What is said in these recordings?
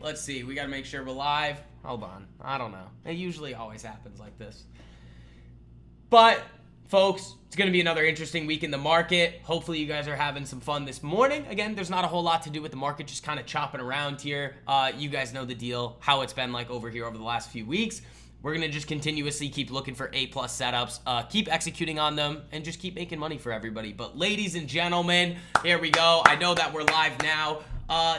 Let's see. We got to make sure we're live. Hold on. I don't know. It usually always happens like this. But, folks, it's going to be another interesting week in the market. Hopefully you guys are having some fun this morning. Again, there's not a whole lot to do with the market, just kind of chopping around here. You guys know the deal, how it's been like over here over the last few weeks. We're going to just continuously keep looking for A-plus setups, keep executing on them, and just keep making money for everybody. But ladies and gentlemen, here we go. I know that we're live now.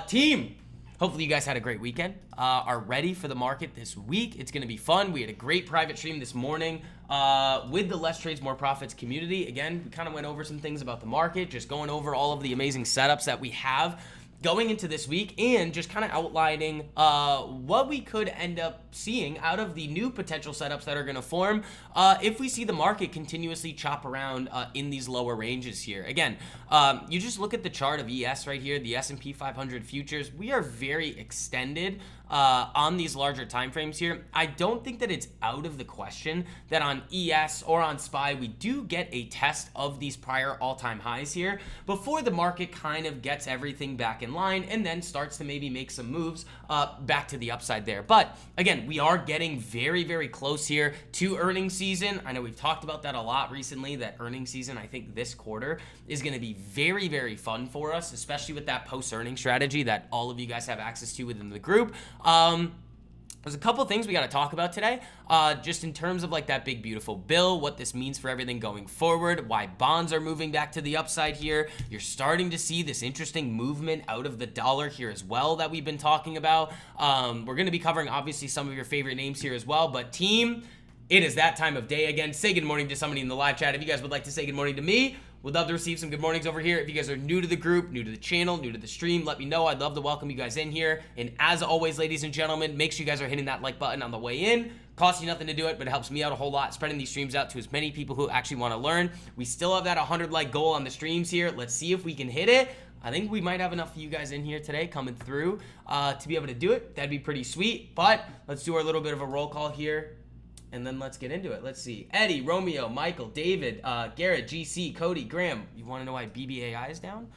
Team, hopefully you guys had a great weekend, are ready for the market this week. It's going to be fun. We had a great private stream this morning with the Less Trades, More Profits community. Again, we kind of went over some things about the market, just going over all of the amazing setups that we have going into this week and just kind of outlining what we could end up seeing out of the new potential setups that are going to form if we see the market continuously chop around in these lower ranges here. Again, you just look at the chart of ES right here, the S&P 500 futures. We are very extended on these larger time frames here. I don't think that it's out of the question that on ES or on SPY we do get a test of these prior all-time highs here before the market kind of gets everything back in line and then starts to maybe make some moves back to the upside there. But again, we are getting very, very close here to earnings season. I know we've talked about that a lot recently, that earnings season, I think this quarter is going to be very, very fun for us, especially with that post-earnings strategy that all of you guys have access to within the group. There's a couple things we got to talk about today, just in terms of like that big beautiful bill, what this means for everything going forward, why bonds are moving back to the upside here. You're starting to see this interesting movement out of the dollar here as well that we've been talking about. We're going to be covering obviously some of your favorite names here as well, but team, it is that time of day again. Say good morning to somebody in the live chat if you guys would like to say good morning to me. Would love to receive some good mornings over here. If you guys are new to the group, new to the channel, new to the stream, let me know. I'd love to welcome you guys in here. And as always, ladies and gentlemen, make sure you guys are hitting that like button on the way in. Costs you nothing to do it, but it helps me out a whole lot, spreading these streams out to as many people who actually want to learn. We still have that 100 like goal on the streams here. Let's see if we can hit it. I think we might have enough of you guys in here today coming through to be able to do it. That'd be pretty sweet. But let's do our little bit of a roll call here. And then let's get into it. Let's see. Eddie, Romeo, Michael, David, Garrett, GC, Cody, Graham. You want to know why BBAI is down?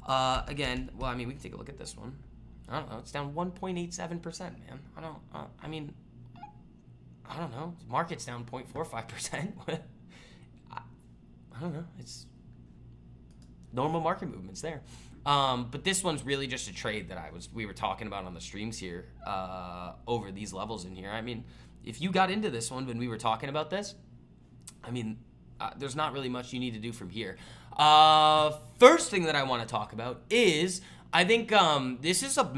Again, well, I mean, we can take a look at this one. I don't know. It's down 1.87%, man. I don't know. Market's down 0.45%. I don't know. It's normal market movements there. But this one's really just a trade that we were talking about on the streams here over these levels in here. I mean, if you got into this one when we were talking about this, I mean, there's not really much you need to do from here. First thing that I want to talk about is I think this is a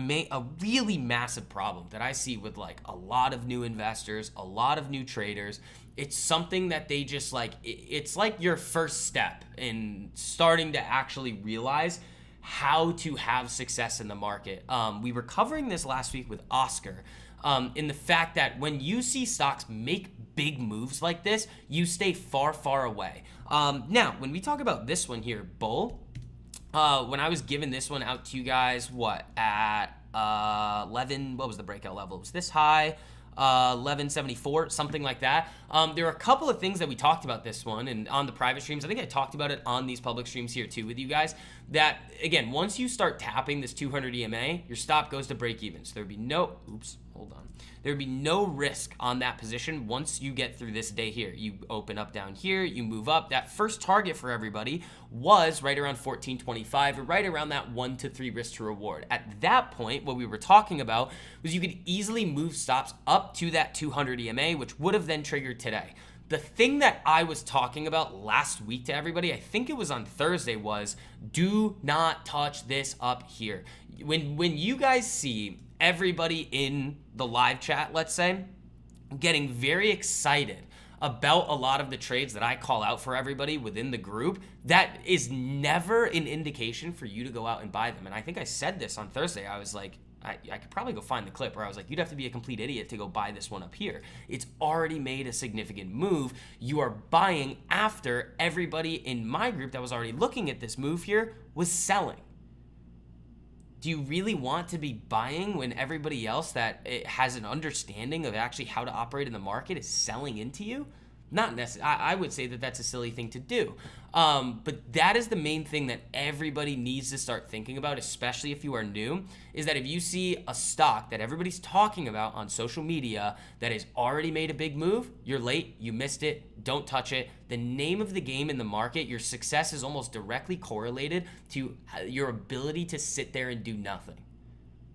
really massive problem that I see with like a lot of new investors, a lot of new traders. It's something that they just like, it's like your first step in starting to actually realize how to have success in the market. We were covering this last week with Oscar. In the fact that when you see stocks make big moves like this, you stay far, far away. Now, when we talk about this one here, bull, when I was giving this one out to you guys, at 11, what was the breakout level? It was this high, 1174, something like that. There are a couple of things that we talked about this one and on the private streams. I think I talked about it on these public streams here too with you guys, that again, once you start tapping this 200 EMA, your stop goes to break even. So there'd be there'd be no risk on that position once you get through this day here. You open up down here, you move up. That first target for everybody was right around 1425, or right around that 1 to 3 risk to reward. At that point, what we were talking about was you could easily move stops up to that 200 EMA, which would have then triggered today. The thing that I was talking about last week to everybody, I think it was on Thursday, was do not touch this up here. When you guys see everybody in the live chat, let's say, getting very excited about a lot of the trades that I call out for everybody within the group, that is never an indication for you to go out and buy them. And I think I said this on Thursday. I was like, I could probably go find the clip where I was like, you'd have to be a complete idiot to go buy this one up here. It's already made a significant move. You are buying after everybody in my group that was already looking at this move here was selling. Do you really want to be buying when everybody else that has an understanding of actually how to operate in the market is selling into you? not necessarily. I would say that that's a silly thing to do. But that is the main thing that everybody needs to start thinking about, especially if you are new, is that if you see a stock that everybody's talking about on social media that has already made a big move, you're late, you missed it, don't touch it. The name of the game in the market, your success is almost directly correlated to your ability to sit there and do nothing.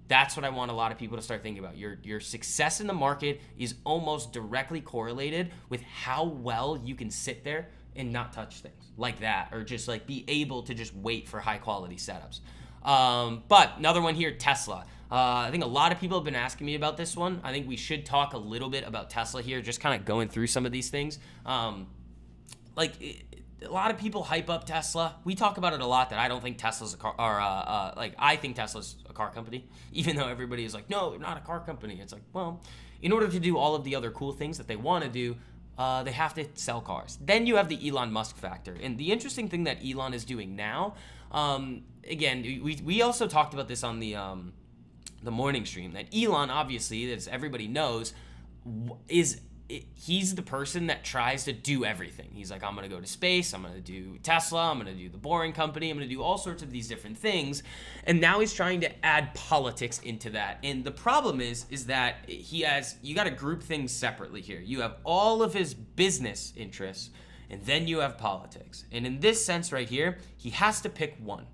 That's what I want a lot of people to start thinking about. Your success in the market is almost directly correlated with how well you can sit there and not touch things like that, or just like be able to just wait for high quality setups. But another one here, Tesla. I think a lot of people have been asking me about this one. I think we should talk a little bit about Tesla here, just kind of going through some of these things. A lot of people hype up Tesla. We talk about it a lot that I don't think Tesla's a car, or I think Tesla's a car company, even though everybody is like, no, they're not a car company. It's like, well, in order to do all of the other cool things that they want to do, they have to sell cars. Then you have the Elon Musk factor. And the interesting thing that Elon is doing now, again, we also talked about this on the morning stream, that Elon, obviously, as everybody knows, he's the person that tries to do everything. He's like, I'm going to go to space, I'm going to do Tesla, I'm going to do the Boring Company, I'm going to do all sorts of these different things. And now he's trying to add politics into that. And the problem is that you got to group things separately here. You have all of his business interests, and then you have politics. And in this sense right here, he has to pick one.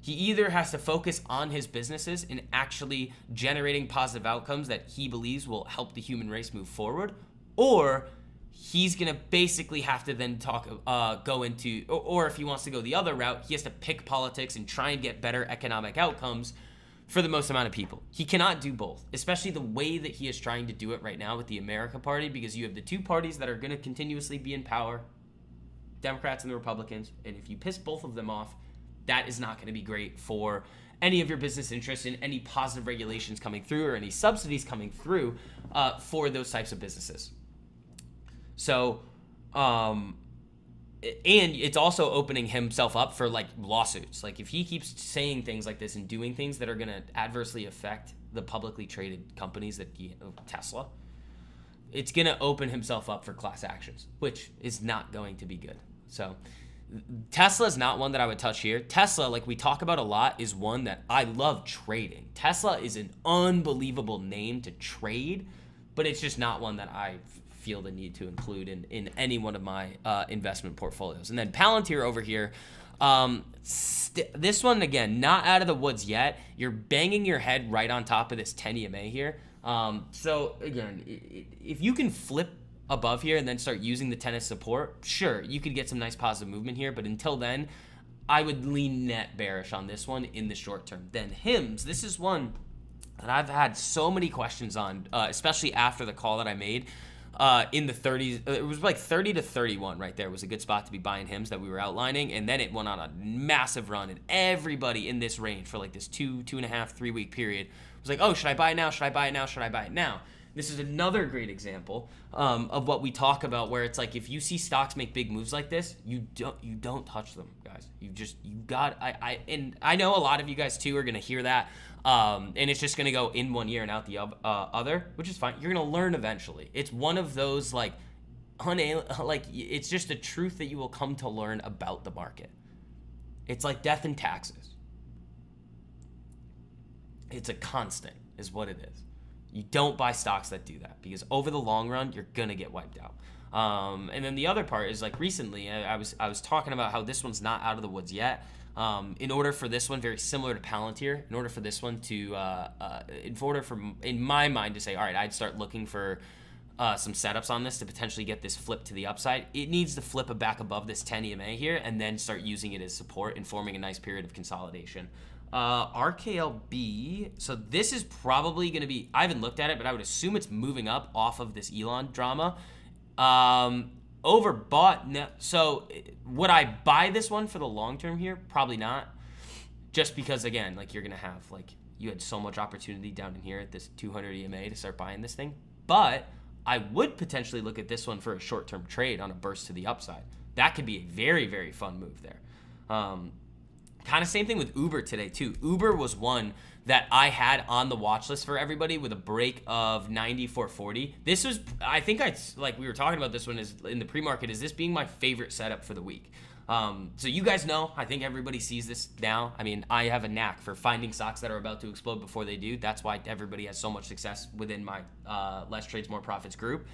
He either has to focus on his businesses and actually generating positive outcomes that he believes will help the human race move forward, or he's going to basically have to then go into, or if he wants to go the other route, he has to pick politics and try and get better economic outcomes for the most amount of people. He cannot do both, especially the way that he is trying to do it right now with the America Party, because you have the two parties that are going to continuously be in power, Democrats and the Republicans, and if you piss both of them off, that is not going to be great for any of your business interests and any positive regulations coming through or any subsidies coming through for those types of businesses. So, and it's also opening himself up for like lawsuits. Like if he keeps saying things like this and doing things that are going to adversely affect the publicly traded companies that Tesla, it's going to open himself up for class actions, which is not going to be good. So Tesla is not one that I would touch here. Tesla, like we talk about a lot, is one that I love trading. Tesla is an unbelievable name to trade, but it's just not one that I feel the need to include in any one of my investment portfolios. And then Palantir over here, this one, again, not out of the woods yet. You're banging your head right on top of this 10 EMA here. So again, if you can flip above here and then start using the 10 as support, sure, you could get some nice positive movement here, but until then, I would lean net bearish on this one in the short term. Then HIMS, this is one that I've had so many questions on, especially after the call that I made in the 30s. It was like 30 to 31 right there was a good spot to be buying HIMS that we were outlining, and then it went on a massive run, and everybody in this range for like this 2.5, 3 week period was like, oh, should I buy it now? Should I buy it now? Should I buy it now? This is another great example of what we talk about, where it's like if you see stocks make big moves like this, you don't touch them, guys. I know a lot of you guys too are gonna hear that, and it's just gonna go in one ear and out the other, which is fine. You're gonna learn eventually. It's one of those it's just a truth that you will come to learn about the market. It's like death and taxes. It's a constant, is what it is. You don't buy stocks that do that, because over the long run, you're going to get wiped out. And then the other part is, like, recently, I was talking about how this one's not out of the woods yet. In order for this one, very similar to Palantir, in order for this one to, in my mind, to say, all right, I'd start looking for some setups on this to potentially get this flip to the upside, it needs to flip back above this 10 EMA here and then start using it as support and forming a nice period of consolidation. RKLB, so this is probably going to be, I haven't looked at it, but I would assume it's moving up off of this Elon drama. Overbought, no. So would I buy this one for the long term here? Probably not. Just because, again, like you're going to have, like, you had so much opportunity down in here at this 200 EMA to start buying this thing. But I would potentially look at this one for a short-term trade on a burst to the upside. That could be a very, very fun move there. Kind of same thing with Uber today too. Uber was one that I had on the watch list for everybody with a break of 94.40. This was, I think we were talking about this one is in the pre-market, is this being my favorite setup for the week. So you guys know, I think everybody sees this now. I mean, I have a knack for finding stocks that are about to explode before they do. That's why everybody has so much success within my Less Trades, More Profits group.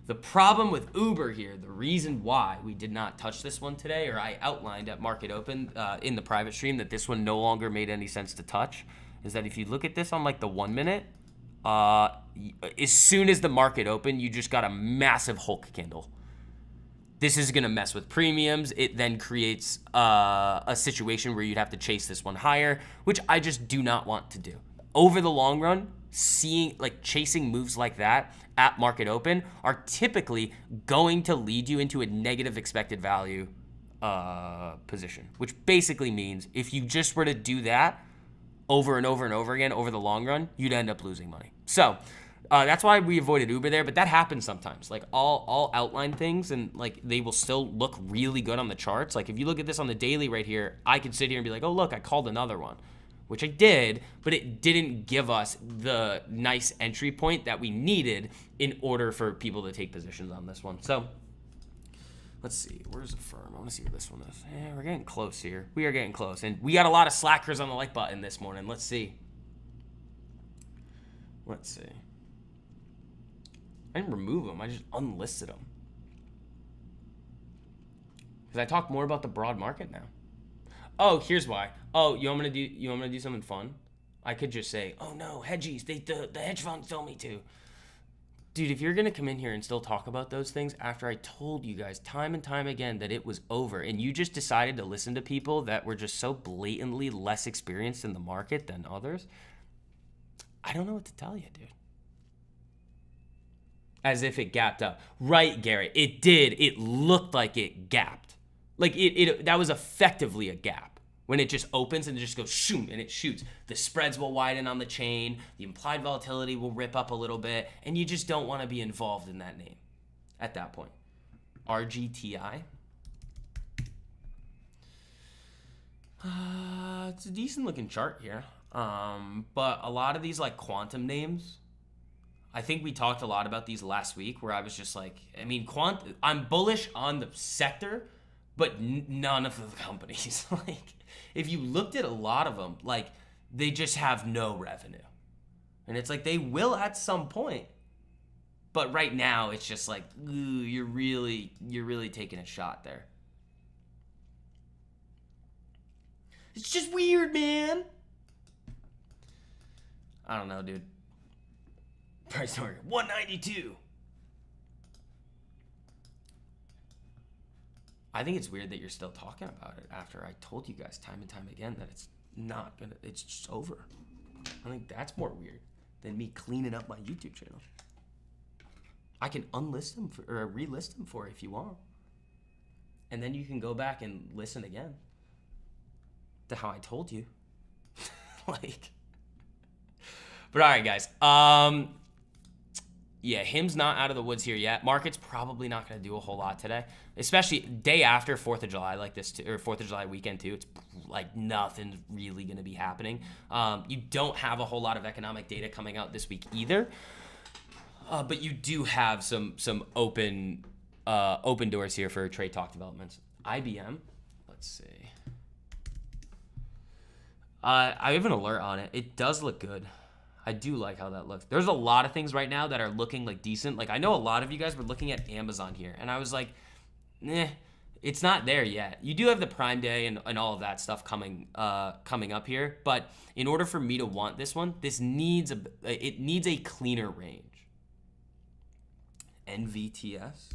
The problem with Uber here, the reason why we did not touch this one today, or I outlined at Market Open in the private stream that this one no longer made any sense to touch, is that if you look at this on like the 1 minute, as soon as the market opened, you just got a massive Hulk candle. This is going to mess with premiums. It then creates a situation where you'd have to chase this one higher, which I just do not want to do. Over the long run, chasing moves like that at market open are typically going to lead you into a negative expected value position, which basically means if you just were to do that over and over and over again over the long run, you'd end up losing money. So that's why we avoided Uber there, but that happens sometimes. Like I'll outline things and like they will still look really good on the charts. Like if you look at this on the daily right here, I could sit here and be like, oh look, I called another one, which I did, but it didn't give us the nice entry point that we needed in order for people to take positions on this one. So let's see, where's the firm? I want to see where this one is. We're getting close here. We are getting close, and we got a lot of slackers on the like button this morning. Let's see. I didn't remove them. I just unlisted them. Because I talk more about the broad market now. Oh, here's why. Oh, you want me to do something fun? I could just say, oh no, hedgies, the hedge funds told me to. Dude, if you're going to come in here and still talk about those things after I told you guys time and time again that it was over, and you just decided to listen to people that were just so blatantly less experienced in the market than others, I don't know what to tell you, dude. As if it gapped up. Right, Garrett, it did. It looked like it gapped. Like that was effectively a gap. When it just opens and it just goes shoom and it shoots. The spreads will widen on the chain. The implied volatility will rip up a little bit. And you just don't want to be involved in that name at that point. RGTI. It's a decent looking chart here. But a lot of these like quantum names, I think we talked a lot about these last week where I was just like, I mean, I'm bullish on the sector, but none of the companies. Like, if you looked at a lot of them, like, they just have no revenue. And it's like, they will at some point. But right now, it's just like, ooh, you're really taking a shot there. It's just weird, man. I don't know, dude. Price target, 192. I think it's weird that you're still talking about it after I told you guys time and time again that it's just over. I think that's more weird than me cleaning up my YouTube channel. I can unlist them or relist them for you if you want. And then you can go back and listen again to how I told you. Like, but all right, guys. Yeah, him's not out of the woods here yet. Market's probably not going to do a whole lot today, especially day after 4th of July like this, or 4th of July weekend too. It's like nothing's really going to be happening. You don't have a whole lot of economic data coming out this week either, but you do have some open doors here for trade talk developments. IBM, let's see. I have an alert on it. It does look good. I do like how that looks. There's a lot of things right now that are looking like decent. Like I know a lot of you guys were looking at Amazon here, and I was like, it's not there yet. You do have the Prime Day and all of that stuff coming up here, but in order for me to want this one, it needs a cleaner range. NVTS?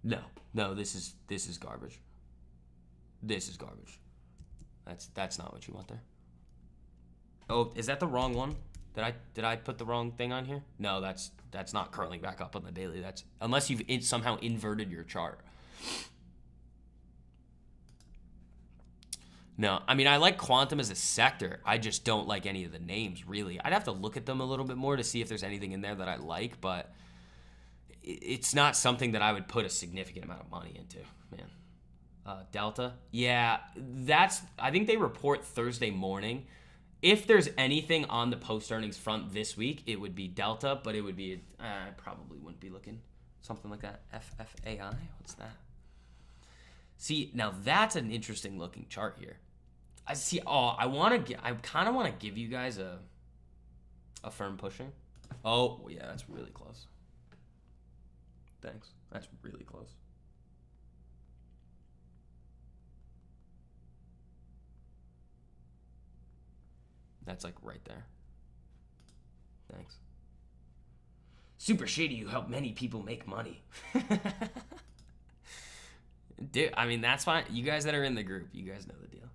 No, this is garbage. This is garbage. That's not what you want there. Oh, is that the wrong one? Did I put the wrong thing on here? No, that's not curling back up on the daily. That's unless you've somehow inverted your chart. No, I mean, I like quantum as a sector. I just don't like any of the names, really. I'd have to look at them a little bit more to see if there's anything in there that I like, but it's not something that I would put a significant amount of money into, man. Delta. Yeah, I think they report Thursday morning. If there's anything on the post-earnings front this week, it would be Delta, but it would be, I probably wouldn't be looking. Something like that. FFAI? What's that? See, now that's an interesting looking chart here. I see, I kind of want to give you guys a firm pushing. Oh, yeah, that's really close. Thanks. That's really close. That's like right there. Thanks. Super shady, you help many people make money. Dude, I mean, that's fine. You guys that are in the group, you guys know the deal.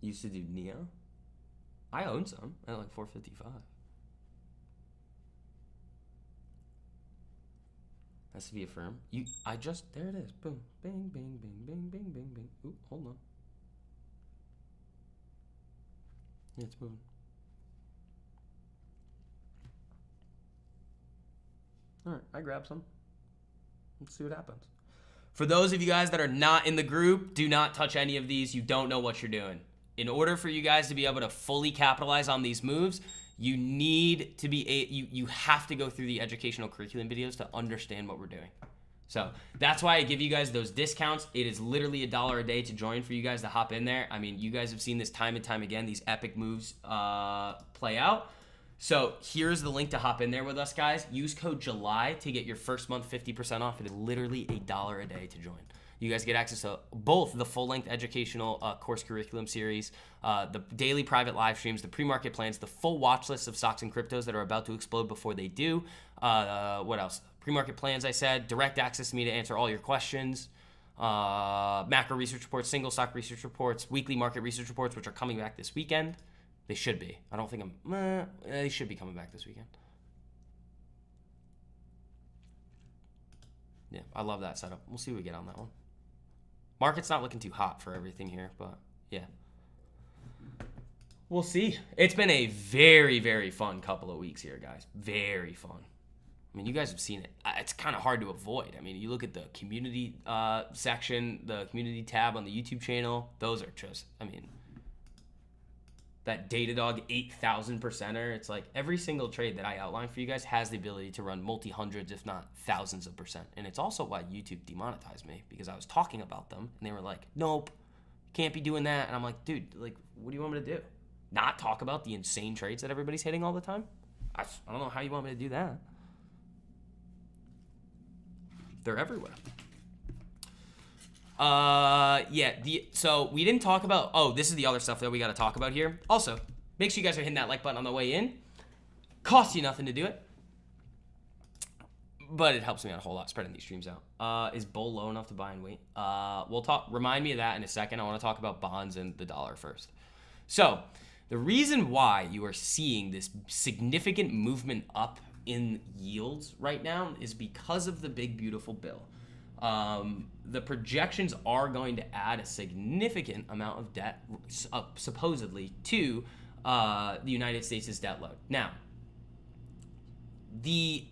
Used to do Neo. I own some at like 455. Has to be a firm. There it is. Boom. Bing, bing, bing, bing, bing, bing, bing. Ooh, hold on. Yeah, it's moving. All right, I grabbed some. Let's see what happens. For those of you guys that are not in the group, do not touch any of these. You don't know what you're doing. In order for you guys to be able to fully capitalize on these moves, you need to be you have to go through the educational curriculum videos to understand what we're doing. So that's why I give you guys those discounts. It is literally $1 a day to join for you guys to hop in there. I mean, you guys have seen this time and time again, these epic moves play out. So here's the link to hop in there with us, guys. Use code JULY to get your first month 50% off. It is literally $1 a day to join. You guys get access to both the full-length educational course curriculum series, the daily private live streams, the pre-market plans, the full watch list of stocks and cryptos that are about to explode before they do. What else? Pre-market plans, I said. Direct access to me to answer all your questions. Macro research reports, single stock research reports, weekly market research reports, which are coming back this weekend. They should be. I don't think they should be coming back this weekend. Yeah, I love that setup. We'll see what we get on that one. Market's not looking too hot for everything here, but yeah. We'll see. It's been a very, very fun couple of weeks here, guys. Very fun. I mean, you guys have seen it. It's kind of hard to avoid. I mean, you look at the community section, the community tab on the YouTube channel. Those are just, I mean, that Datadog 8,000%er. It's like every single trade that I outline for you guys has the ability to run multi-hundreds, if not thousands of percent. And it's also why YouTube demonetized me, because I was talking about them and they were like, nope, can't be doing that. And I'm like, dude, like, what do you want me to do? Not talk about the insane trades that everybody's hitting all the time? I don't know how you want me to do that. They're everywhere. So we didn't talk about, this is the other stuff that we got to talk about here. Also, make sure you guys are hitting that like button on the way in. Costs you nothing to do it, but it helps me out a whole lot spreading these streams out. Is bull low enough to buy and wait? Remind me of that in a second. I want to talk about bonds and the dollar first. So the reason why you are seeing this significant movement up in yields right now is because of the big beautiful bill. The projections are going to add a significant amount of debt, supposedly, to the United States' debt load. Now, the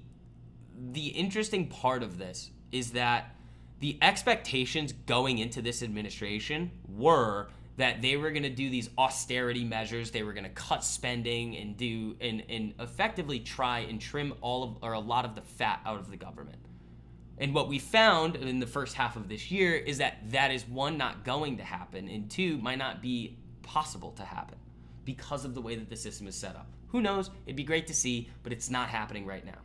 interesting part of this is that the expectations going into this administration were that they were going to do these austerity measures. They were going to cut spending and effectively try and trim a lot of the fat out of the government. And what we found in the first half of this year is that is, one, not going to happen, and two, might not be possible to happen because of the way that the system is set up. Who knows? It'd be great to see, but it's not happening right now.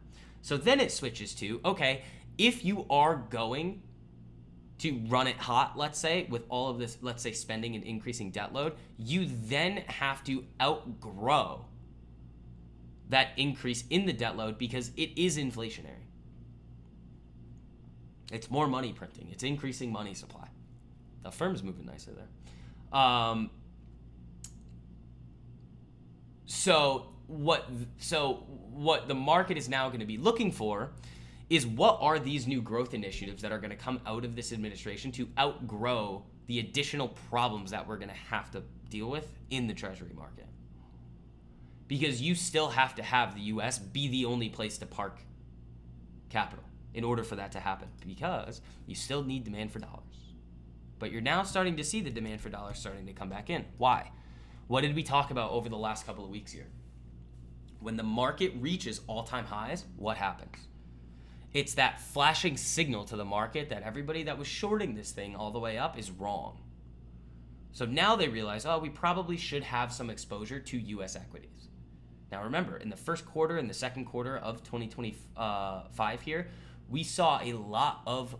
So then it switches to, okay, if you are going to run it hot, let's say, with all of this, let's say, spending and increasing debt load, you then have to outgrow that increase in the debt load because it is inflationary. It's more money printing. It's increasing money supply. The firm's moving nicely there. So what the market is now going to be looking for is, what are these new growth initiatives that are going to come out of this administration to outgrow the additional problems that we're going to have to deal with in the treasury market? Because you still have to have the U.S. be the only place to park capital. in order for that to happen, because you still need demand for dollars. But you're now starting to see the demand for dollars starting to come back in. Why? What did we talk about over the last couple of weeks here? When the market reaches all-time highs, what happens? It's that flashing signal to the market that everybody that was shorting this thing all the way up is wrong. So now they realize, we probably should have some exposure to U.S. equities. Now remember, in the first quarter and the second quarter of 2025 here, we saw a lot of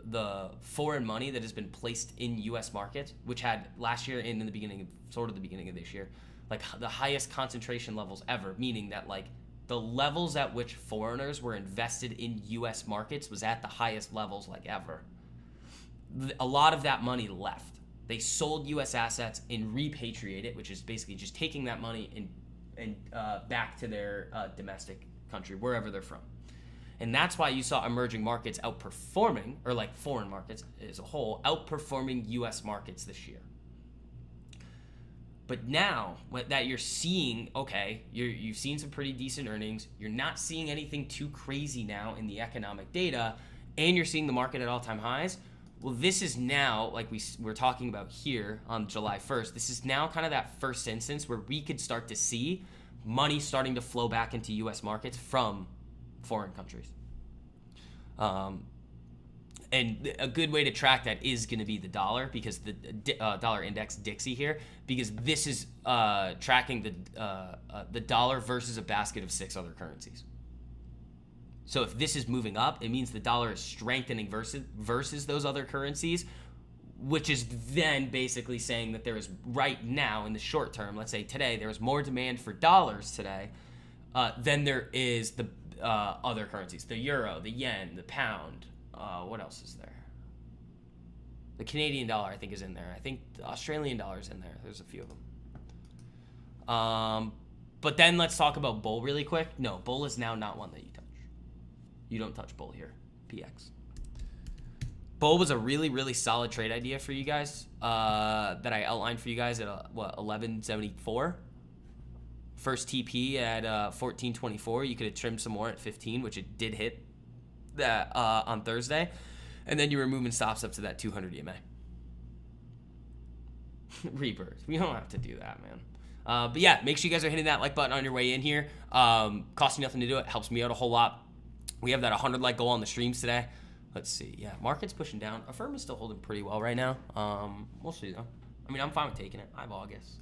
the foreign money that has been placed in U.S. markets, which had last year and in the beginning of this year, like the highest concentration levels ever, meaning that like the levels at which foreigners were invested in U.S. markets was at the highest levels like ever. A lot of that money left. They sold U.S. assets and repatriated it, which is basically just taking that money and back to their domestic country, wherever they're from. And that's why you saw emerging markets outperforming, or like foreign markets as a whole, outperforming U.S. markets this year. But now that you're seeing, you've seen some pretty decent earnings, you're not seeing anything too crazy now in the economic data, and you're seeing the market at all-time highs, well, this is now, like we're talking about here on July 1st, this is now kind of that first instance where we could start to see money starting to flow back into U.S. markets from foreign countries. And a good way to track that is going to be the dollar, because the dollar index Dixie here, because this is tracking the dollar versus a basket of 6 other currencies. So if this is moving up, it means the dollar is strengthening versus those other currencies, which is then basically saying that there is right now in the short term, let's say today, there is more demand for dollars today than there is the other currencies, the euro, the yen, the pound. What else is there? The Canadian dollar, I think, is in there. I think the Australian dollar is in there. There's a few of them. But then let's talk about bull really quick. No, bull is now not one that you touch. You don't touch bull here, PX. Bull was a really, really solid trade idea for you guys that I outlined for you guys at 1174. First TP at 1424. You could have trimmed some more at 15, which it did hit that on Thursday. And then you were moving stops up to that 200 EMA. Rebirth. We don't have to do that, man. But yeah, make sure you guys are hitting that like button on your way in here. Costs you nothing to do it. Helps me out a whole lot. We have that 100 like goal on the streams today. Let's see. Yeah, market's pushing down. Affirm is still holding pretty well right now. We'll see though. I mean, I'm fine with taking it. I have August.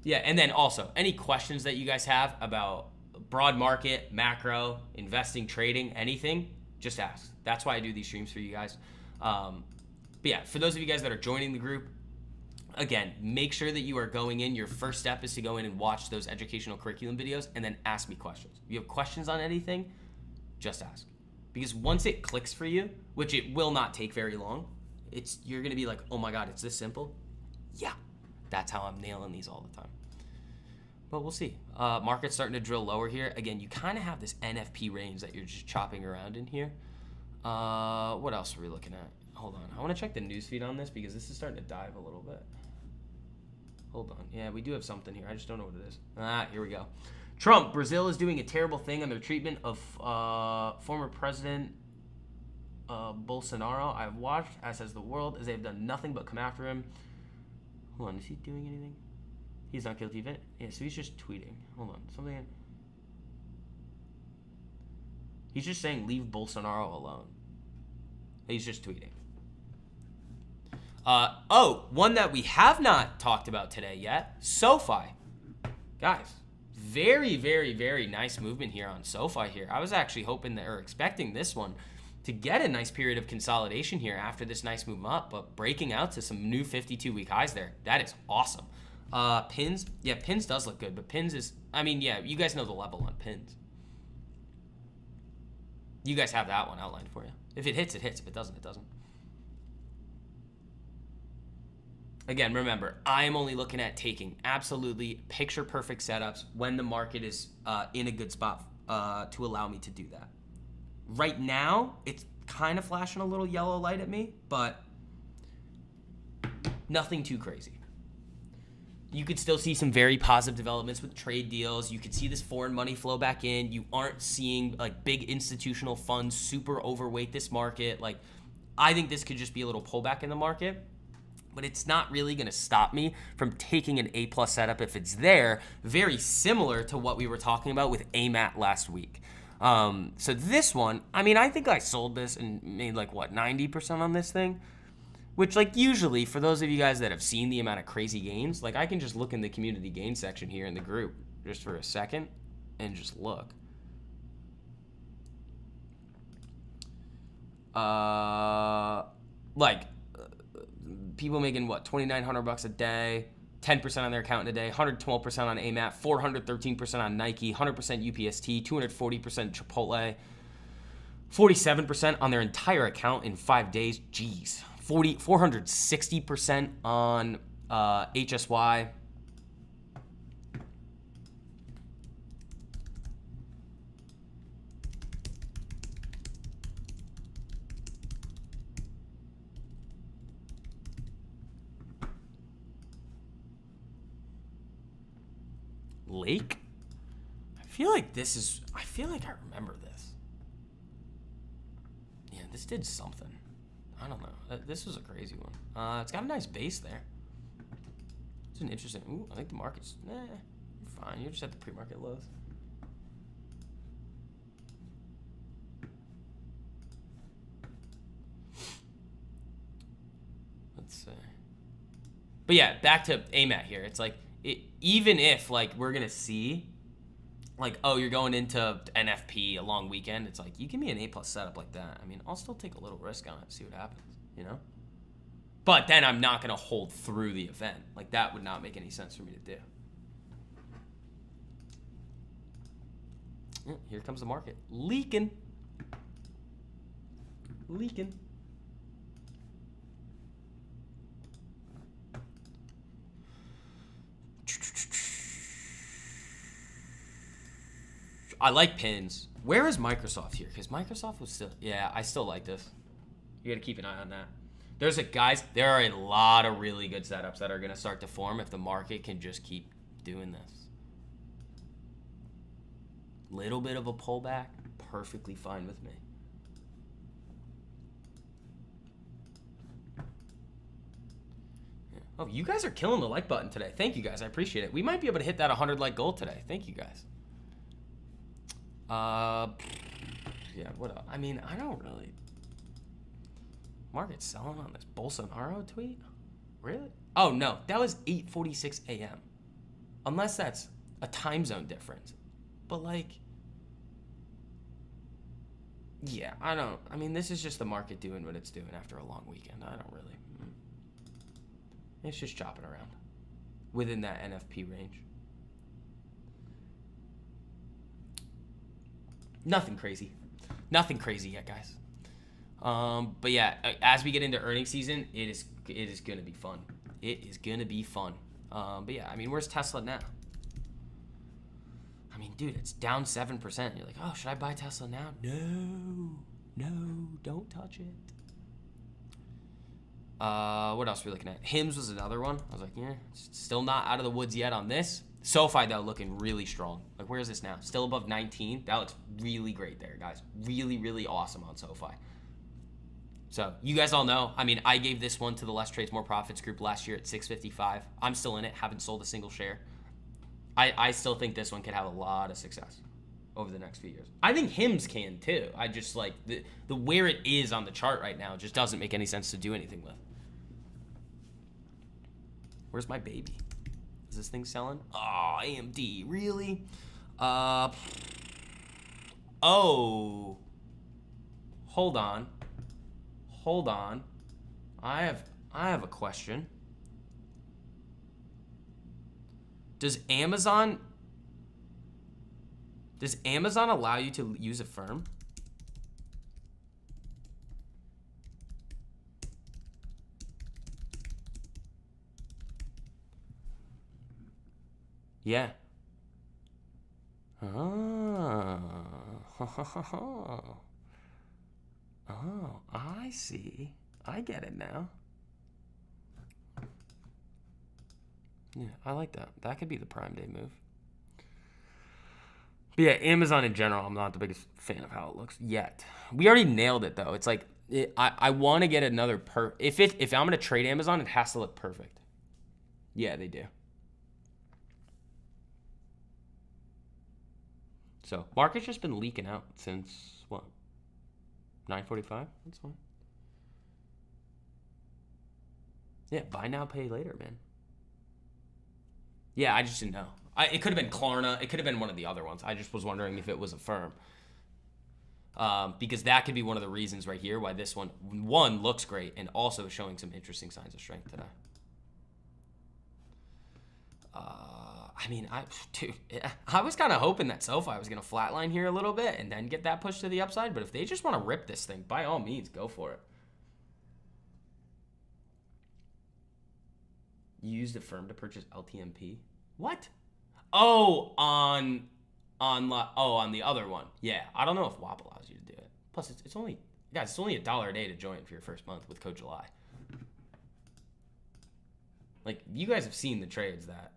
Yeah, and then also, any questions that you guys have about broad market, macro, investing, trading, anything, just ask. That's why I do these streams for you guys. But yeah, for those of you guys that are joining the group, again, make sure that you are going in. Your first step is to go in and watch those educational curriculum videos and then ask me questions. If you have questions on anything, just ask. Because once it clicks for you, which it will not take very long, you're going to be like, oh my God, it's this simple? Yeah, that's how I'm nailing these all the time. But we'll see. Market's starting to drill lower here. Again, you kind of have this NFP range that you're just chopping around in here. What else are we looking at? Hold on. I want to check the newsfeed on this because this is starting to dive a little bit. Hold on. Yeah, we do have something here. I just don't know what it is. Here we go. Trump, Brazil is doing a terrible thing on their treatment of former President Bolsonaro. I've watched, as has the world, as they've done nothing but come after him. Hold on, is he doing anything? He's not guilty of it? Yeah, so he's just tweeting. Hold on, something. He's just saying leave Bolsonaro alone. He's just tweeting. One that we have not talked about today yet, Sofi. Guys, very, very, very nice movement here on Sofi here. I was actually hoping or expecting this one to get a nice period of consolidation here after this nice move up, but breaking out to some new 52-week highs there. That is awesome. Pins, yeah, pins does look good, but pins is, I mean, yeah, you guys know the level on pins. You guys have that one outlined for you. If it hits, it hits. If it doesn't, it doesn't. Again, remember, I am only looking at taking absolutely picture-perfect setups when the market is in a good spot to allow me to do that. Right now, it's kind of flashing a little yellow light at me, but nothing too crazy. You could still see some very positive developments with trade deals. You could see this foreign money flow back in. You aren't seeing like big institutional funds super overweight this market. Like, I think this could just be a little pullback in the market, but it's not really going to stop me from taking an A+ setup if it's there, very similar to what we were talking about with AMAT last week. So this one, I mean, I think I sold this and made like, what, 90% on this thing? Which, like, usually, for those of you guys that have seen the amount of crazy gains, like, I can just look in the community gain section here in the group just for a second and just look. People making, what, $2,900 a day, 10% on their account in a day, 112% on AMAT, 413% on Nike, 100% UPST, 240% Chipotle, 47% on their entire account in 5 days. Jeez. 460% on HSY. Lake? I feel like I remember this. Yeah, this did something. I don't know. This was a crazy one. It's got a nice base there. It's an interesting. Ooh, I think the market's. You're fine. You're just at the pre-market lows. Let's see. But yeah, back to AMAT here. It's like, even if like we're gonna see, like, oh, you're going into NFP a long weekend, it's like, you give me an A+ setup like that, I mean, I'll still take a little risk on it, see what happens, you know? But then I'm not gonna hold through the event. Like, that would not make any sense for me to do. Yeah, here comes the market. Leaking. I like pins. Where is Microsoft here? Because Microsoft was still... Yeah, I still like this. You got to keep an eye on that. There are a lot of really good setups that are going to start to form if the market can just keep doing this. Little bit of a pullback, perfectly fine with me. Yeah. Oh, you guys are killing the like button today. Thank you guys. I appreciate it. We might be able to hit that 100 like goal today. Thank you guys. Yeah, what else? I mean, I don't really... Market's selling on this Bolsonaro tweet? Really? Oh, no. That was 8:46 a.m. Unless that's a time zone difference. But, like... Yeah, I mean, this is just the market doing what it's doing after a long weekend. I don't really... It's just chopping around within that NFP range. Nothing crazy yet, guys. But yeah, as we get into earnings season, it is gonna be fun. It is gonna be fun. But yeah, I mean, where's Tesla now? I mean, dude, it's down 7%. You're like, oh, should I buy Tesla now? No, don't touch it. What else are we looking at? HIMS was another one. I was like, yeah, still not out of the woods yet on this. Sofi, though, looking really strong. Like, where is this now? Still above 19. That looks really great there, guys. Really, really awesome on Sofi. So, you guys all know. I mean, I gave this one to the Less Trades, More Profits group last year at 655. I'm still in it. Haven't sold a single share. I still think this one could have a lot of success over the next few years. I think HIMS can, too. I just, like, the where it is on the chart right now just doesn't make any sense to do anything with. Where's my baby? Is this thing selling? Oh, AMD, really? Oh. Hold on. I have a question. Does Amazon allow you to use a firm? Yeah. Oh, I see. I get it now. Yeah, I like that. That could be the prime day move. But yeah, Amazon in general, I'm not the biggest fan of how it looks yet. We already nailed it though. It's like I want to get another if I'm gonna trade Amazon, it has to look perfect. Yeah, they do. So market's just been leaking out since what? 9:45. That's fine. Yeah, buy now, pay later, man. Yeah, I just didn't know. It could have been Klarna. It could have been one of the other ones. I just was wondering if it was a firm. Because that could be one of the reasons right here why this one looks great and also is showing some interesting signs of strength today. I was kind of hoping that Sofi was going to flatline here a little bit and then get that push to the upside. But if they just want to rip this thing, by all means, go for it. You used a firm to purchase LTMP? What? Oh, on the other one. Yeah, I don't know if WAP allows you to do it. Plus, it's only $1 a day to join for your first month with code July. Like, you guys have seen the trades that.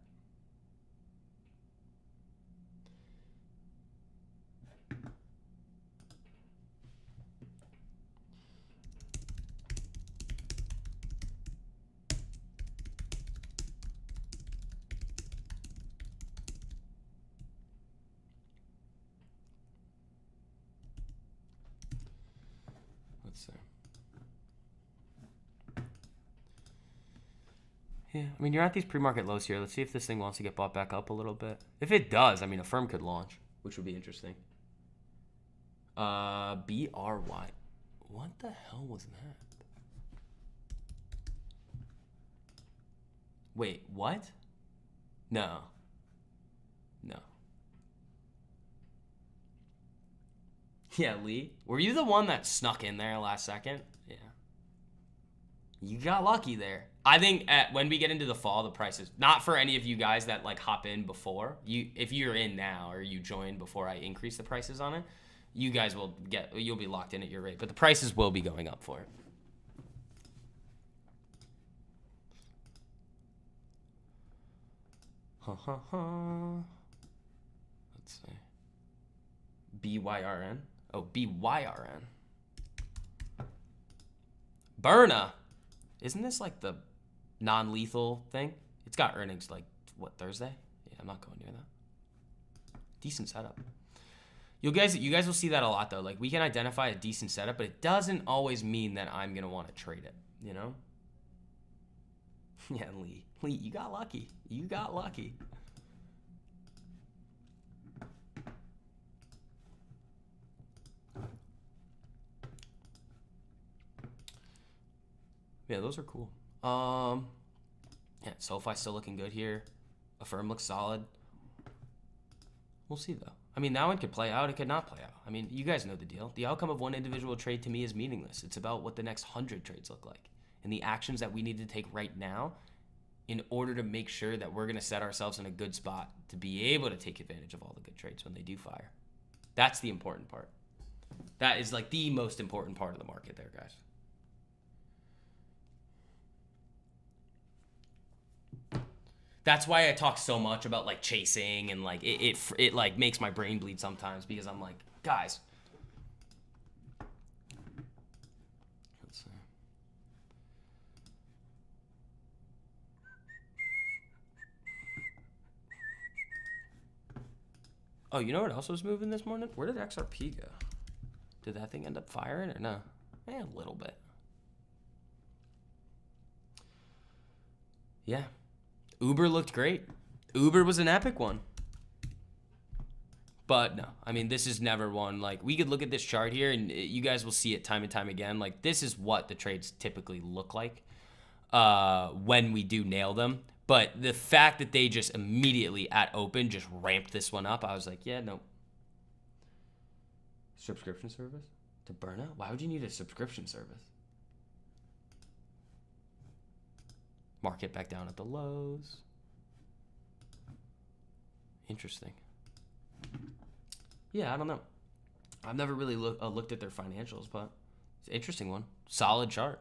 Yeah, I mean, you're at these pre-market lows here. Let's see if this thing wants to get bought back up a little bit. If it does, I mean, a firm could launch, which would be interesting. BRY. What the hell was that? Wait, what? No. Yeah, Lee. Were you the one that snuck in there last second? Yeah. You got lucky there. I think when we get into the fall, the prices, not for any of you guys that like hop in before, if you're in now or you join before I increase the prices on it, you guys you'll be locked in at your rate, but the prices will be going up for it. Let's see. BYRN. Oh, BYRN. Burna. Isn't this like the non-lethal thing? It's got earnings like, what, Thursday? Yeah, I'm not going near that. Decent setup. You guys will see that a lot, though. Like, we can identify a decent setup, but it doesn't always mean that I'm going to want to trade it, you know? Yeah, Lee, you got lucky. You got lucky. Yeah, those are cool. Yeah, Sofi's still looking good here. Affirm looks solid. We'll see, though. I mean, that one could play out. It could not play out. I mean, you guys know the deal. The outcome of one individual trade to me is meaningless. It's about what the next 100 trades look like and the actions that we need to take right now in order to make sure that we're going to set ourselves in a good spot to be able to take advantage of all the good trades when they do fire. That's the important part. That is like the most important part of the market there, guys. That's why I talk so much about like chasing and like it like makes my brain bleed sometimes because I'm like, guys. Let's see. Oh, you know what else was moving this morning? Where did XRP go? Did that thing end up firing or no? A little bit. Yeah. Uber looked great. Uber was an epic one. But no, I mean, this is never one. Like, we could look at this chart here, and you guys will see it time and time again. Like, this is what the trades typically look like when we do nail them. But the fact that they just immediately at open just ramped this one up, I was like, yeah, no. Subscription service? To Burna? Why would you need a subscription service? Market back down at the lows. Interesting. Yeah, I don't know. I've never really looked at their financials, but it's an interesting one. Solid chart.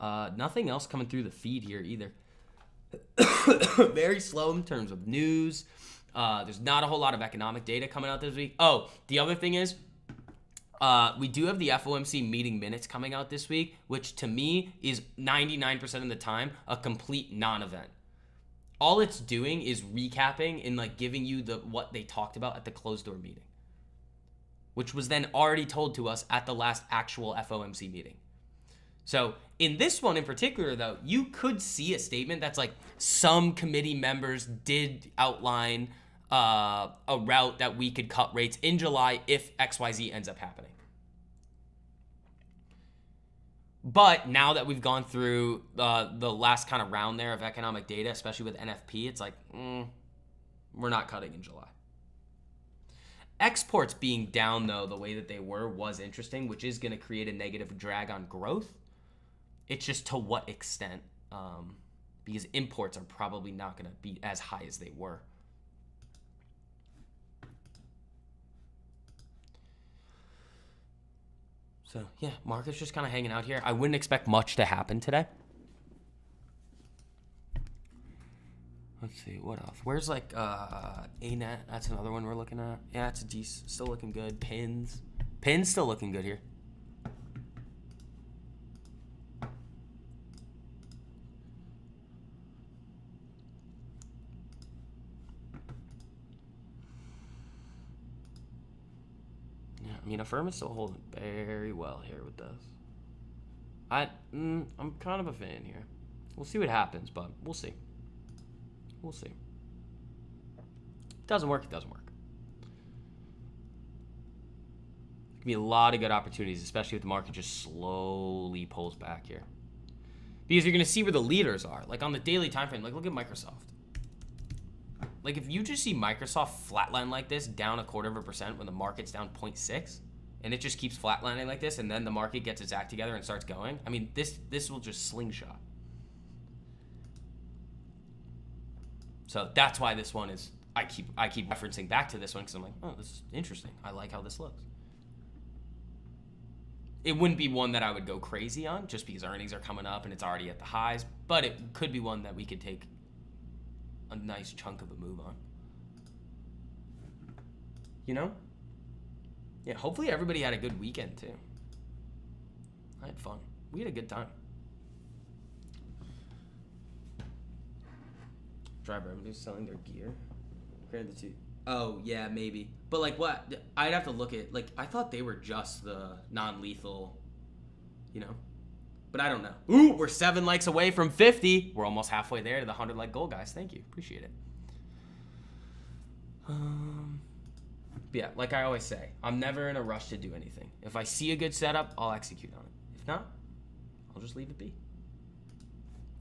Nothing else coming through the feed here either. Very slow in terms of news. There's not a whole lot of economic data coming out this week. Oh, the other thing is, we do have the FOMC meeting minutes coming out this week, which to me is 99% of the time a complete non-event. All it's doing is recapping and like giving you what they talked about at the closed door meeting, which was then already told to us at the last actual FOMC meeting. So in this one in particular, though, you could see a statement that's like some committee members did outline a route that we could cut rates in July if XYZ ends up happening. But now that we've gone through the last kind of round there of economic data, especially with NFP, it's like, we're not cutting in July. Exports being down, though, the way that they were was interesting, which is going to create a negative drag on growth. It's just to what extent, because imports are probably not going to be as high as they were. So, yeah, market's just kind of hanging out here. I wouldn't expect much to happen today. Let's see, what else? Where's like ANET? That's another one we're looking at. Yeah, it's a decent, still looking good. Pins still looking good here. Yeah, I mean, Affirm is still holding very well here with this. I'm kind of a fan here. We'll see what happens, but we'll see. We'll see. It doesn't work, it doesn't work. There could be a lot of good opportunities, especially if the market just slowly pulls back here. Because you're going to see where the leaders are. Like on the daily time frame, like look at Microsoft. Like if you just see Microsoft flatline like this, down 0.25% when the market's down 0.6, and it just keeps flatlining like this, and then the market gets its act together and starts going, I mean, this will just slingshot. So that's why this one is, I keep referencing back to this one because I'm like, oh, this is interesting. I like how this looks. It wouldn't be one that I would go crazy on just because earnings are coming up and it's already at the highs, but it could be one that we could take a nice chunk of a move on. You know? Yeah, hopefully everybody had a good weekend too. I had fun. We had a good time. Driver, everybody's selling their gear. Compare the two. Oh, yeah, maybe. But, like, what? I'd have to look at, like, I thought they were just the non-lethal, you know? But I don't know. Ooh, we're 7 likes away from 50. We're almost halfway there to the 100-like goal, guys. Thank you. Appreciate it. Yeah, like I always say, I'm never in a rush to do anything. If I see a good setup, I'll execute on it. If not, I'll just leave it be.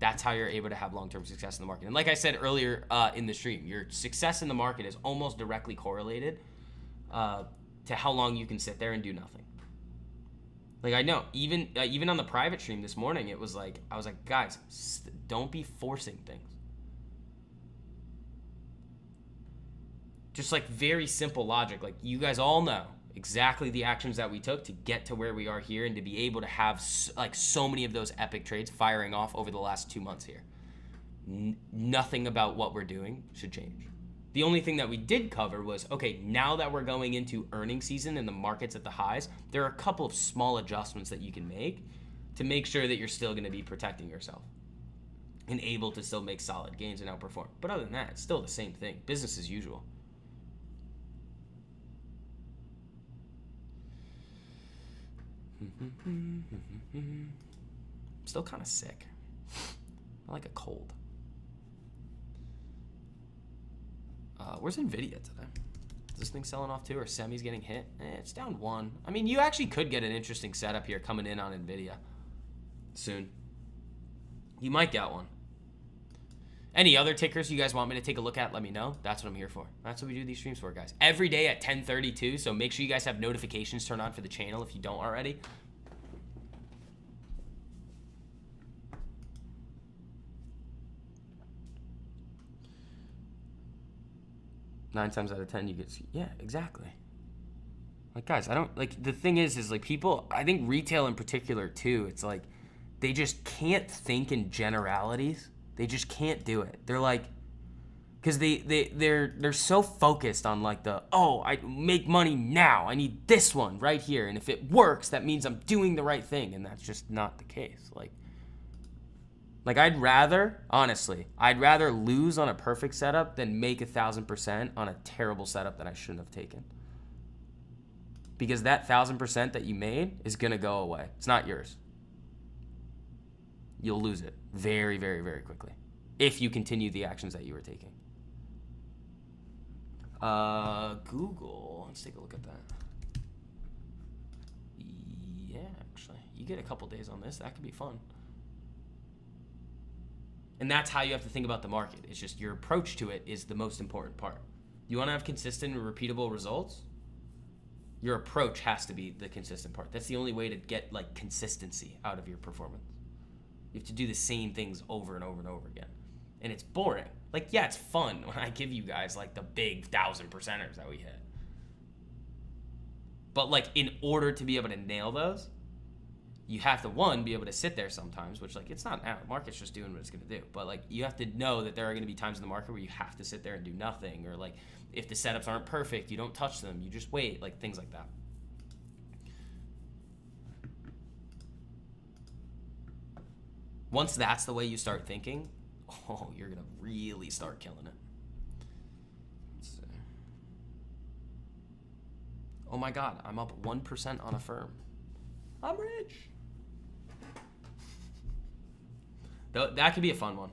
That's how you're able to have long-term success in the market. And like I said earlier in the stream, your success in the market is almost directly correlated to how long you can sit there and do nothing. Like I know, even on the private stream this morning, it was like, I was like, guys, don't be forcing things. Just like very simple logic. Like you guys all know exactly the actions that we took to get to where we are here and to be able to have like so many of those epic trades firing off over the last 2 months here. Nothing about what we're doing should change. The only thing that we did cover was, okay, now that we're going into earnings season and the market's at the highs, there are a couple of small adjustments that you can make to make sure that you're still going to be protecting yourself and able to still make solid gains and outperform. But other than that, it's still the same thing. Business as usual. Still kind of sick. I like a cold. Where's Nvidia today? Is this thing selling off too, or Semi's getting hit? It's down 1. I mean, you actually could get an interesting setup here coming in on Nvidia soon. You might get one. Any other tickers you guys want me to take a look at, let me know. That's what I'm here for. That's what we do these streams for, guys. Every day at 10:32, so make sure you guys have notifications turned on for the channel if you don't already. Nine times out of 10, you get, yeah, exactly. Like, guys, I don't, like, the thing is like people, I think retail in particular too, it's like, they just can't think in generalities. They just can't do it. They're like, because they're so focused on like I make money now. I need this one right here. And if it works, that means I'm doing the right thing. And that's just not the case. Like I'd rather lose on a perfect setup than make 1,000% on a terrible setup that I shouldn't have taken. Because that 1,000% that you made is going to go away. It's not yours. You'll lose it very, very, very quickly if you continue the actions that you were taking. Google, let's take a look at that. Yeah, actually, you get a couple days on this. That could be fun. And that's how you have to think about the market. It's just your approach to it is the most important part. You want to have consistent and repeatable results? Your approach has to be the consistent part. That's the only way to get like consistency out of your performance. You have to do the same things over and over and over again. And it's boring. Like, yeah, it's fun when I give you guys like the big 1,000%ers that we hit. But like in order to be able to nail those, you have to, one, be able to sit there sometimes, which like it's not now. The market's just doing what it's going to do. But like you have to know that there are going to be times in the market where you have to sit there and do nothing. Or like if the setups aren't perfect, you don't touch them. You just wait, like things like that. Once that's the way you start thinking, you're going to really start killing it. Let's see. Oh my God, I'm up 1% on a firm. I'm rich. That could be a fun one.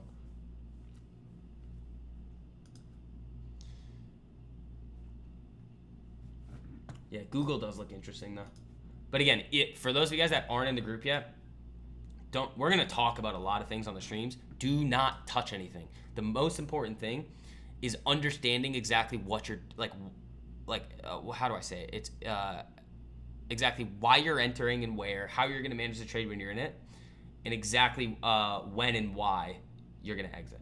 Yeah, Google does look interesting though. But again, for those of you guys that aren't in the group yet, we're going to talk about a lot of things on the streams. Do not touch anything. The most important thing is understanding exactly what you're how do I say it? It's exactly why you're entering and where, how you're going to manage the trade when you're in it, and exactly when and why you're going to exit.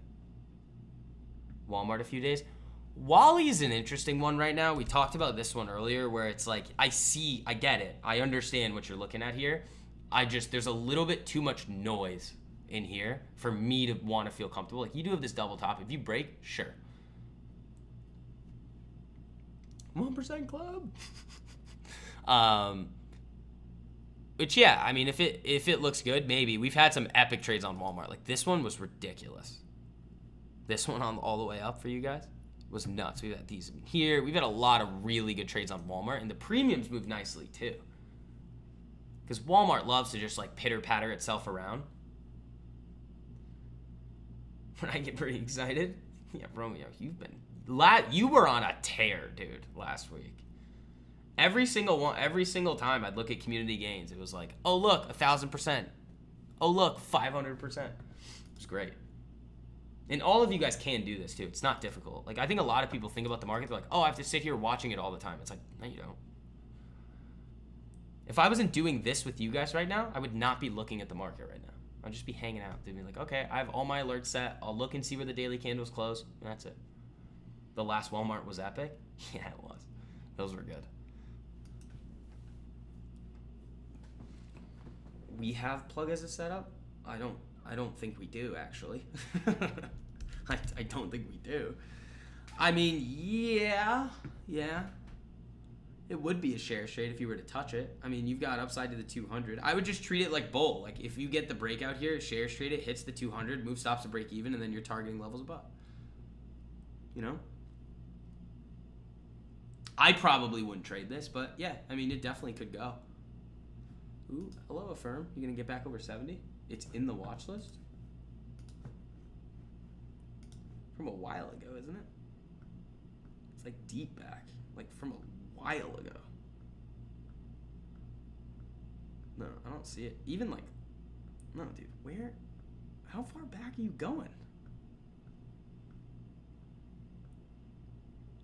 Walmart a few days. Wally's an interesting one right now. We talked about this one earlier where it's like, I get it. I understand what you're looking at here. There's a little bit too much noise in here for me to want to feel comfortable. Like you do have this double top. If you break, sure. 1% club. Which yeah, I mean, if it looks good, maybe. We've had some epic trades on Walmart. Like this one was ridiculous. This one on all the way up for you guys was nuts. We've had these here. We've had a lot of really good trades on Walmart, and the premiums moved nicely too. Because Walmart loves to just like pitter patter itself around. When I get pretty excited, yeah, Romeo, you were on a tear, dude, last week. Every single time I'd look at community gains, it was like, oh look, 1,000%. Oh look, 500%. It was great. And all of you guys can do this too. It's not difficult. Like I think a lot of people think about the market, they're like, oh, I have to sit here watching it all the time. It's like, no, you don't. If I wasn't doing this with you guys right now, I would not be looking at the market right now. I'd just be hanging out. They'd be like, okay, I have all my alerts set. I'll look and see where the daily candles close, and that's it. The last Walmart was epic? Yeah, it was. Those were good. We have plug as a setup? I don't think we do, actually. I don't think we do. I mean, yeah. It would be a share trade if you were to touch it. I mean, you've got upside to the 200. I would just treat it like bull. Like if you get the breakout here, share trade it, hits the 200, move stops to break even, and then you're targeting levels above. You know? I probably wouldn't trade this, but yeah, I mean, it definitely could go. Ooh, hello, Affirm. You gonna get back over 70? It's in the watch list? From a while ago, isn't it? It's like deep back. Like from a while ago. No, I don't see it. Even like, no, dude, how far back are you going?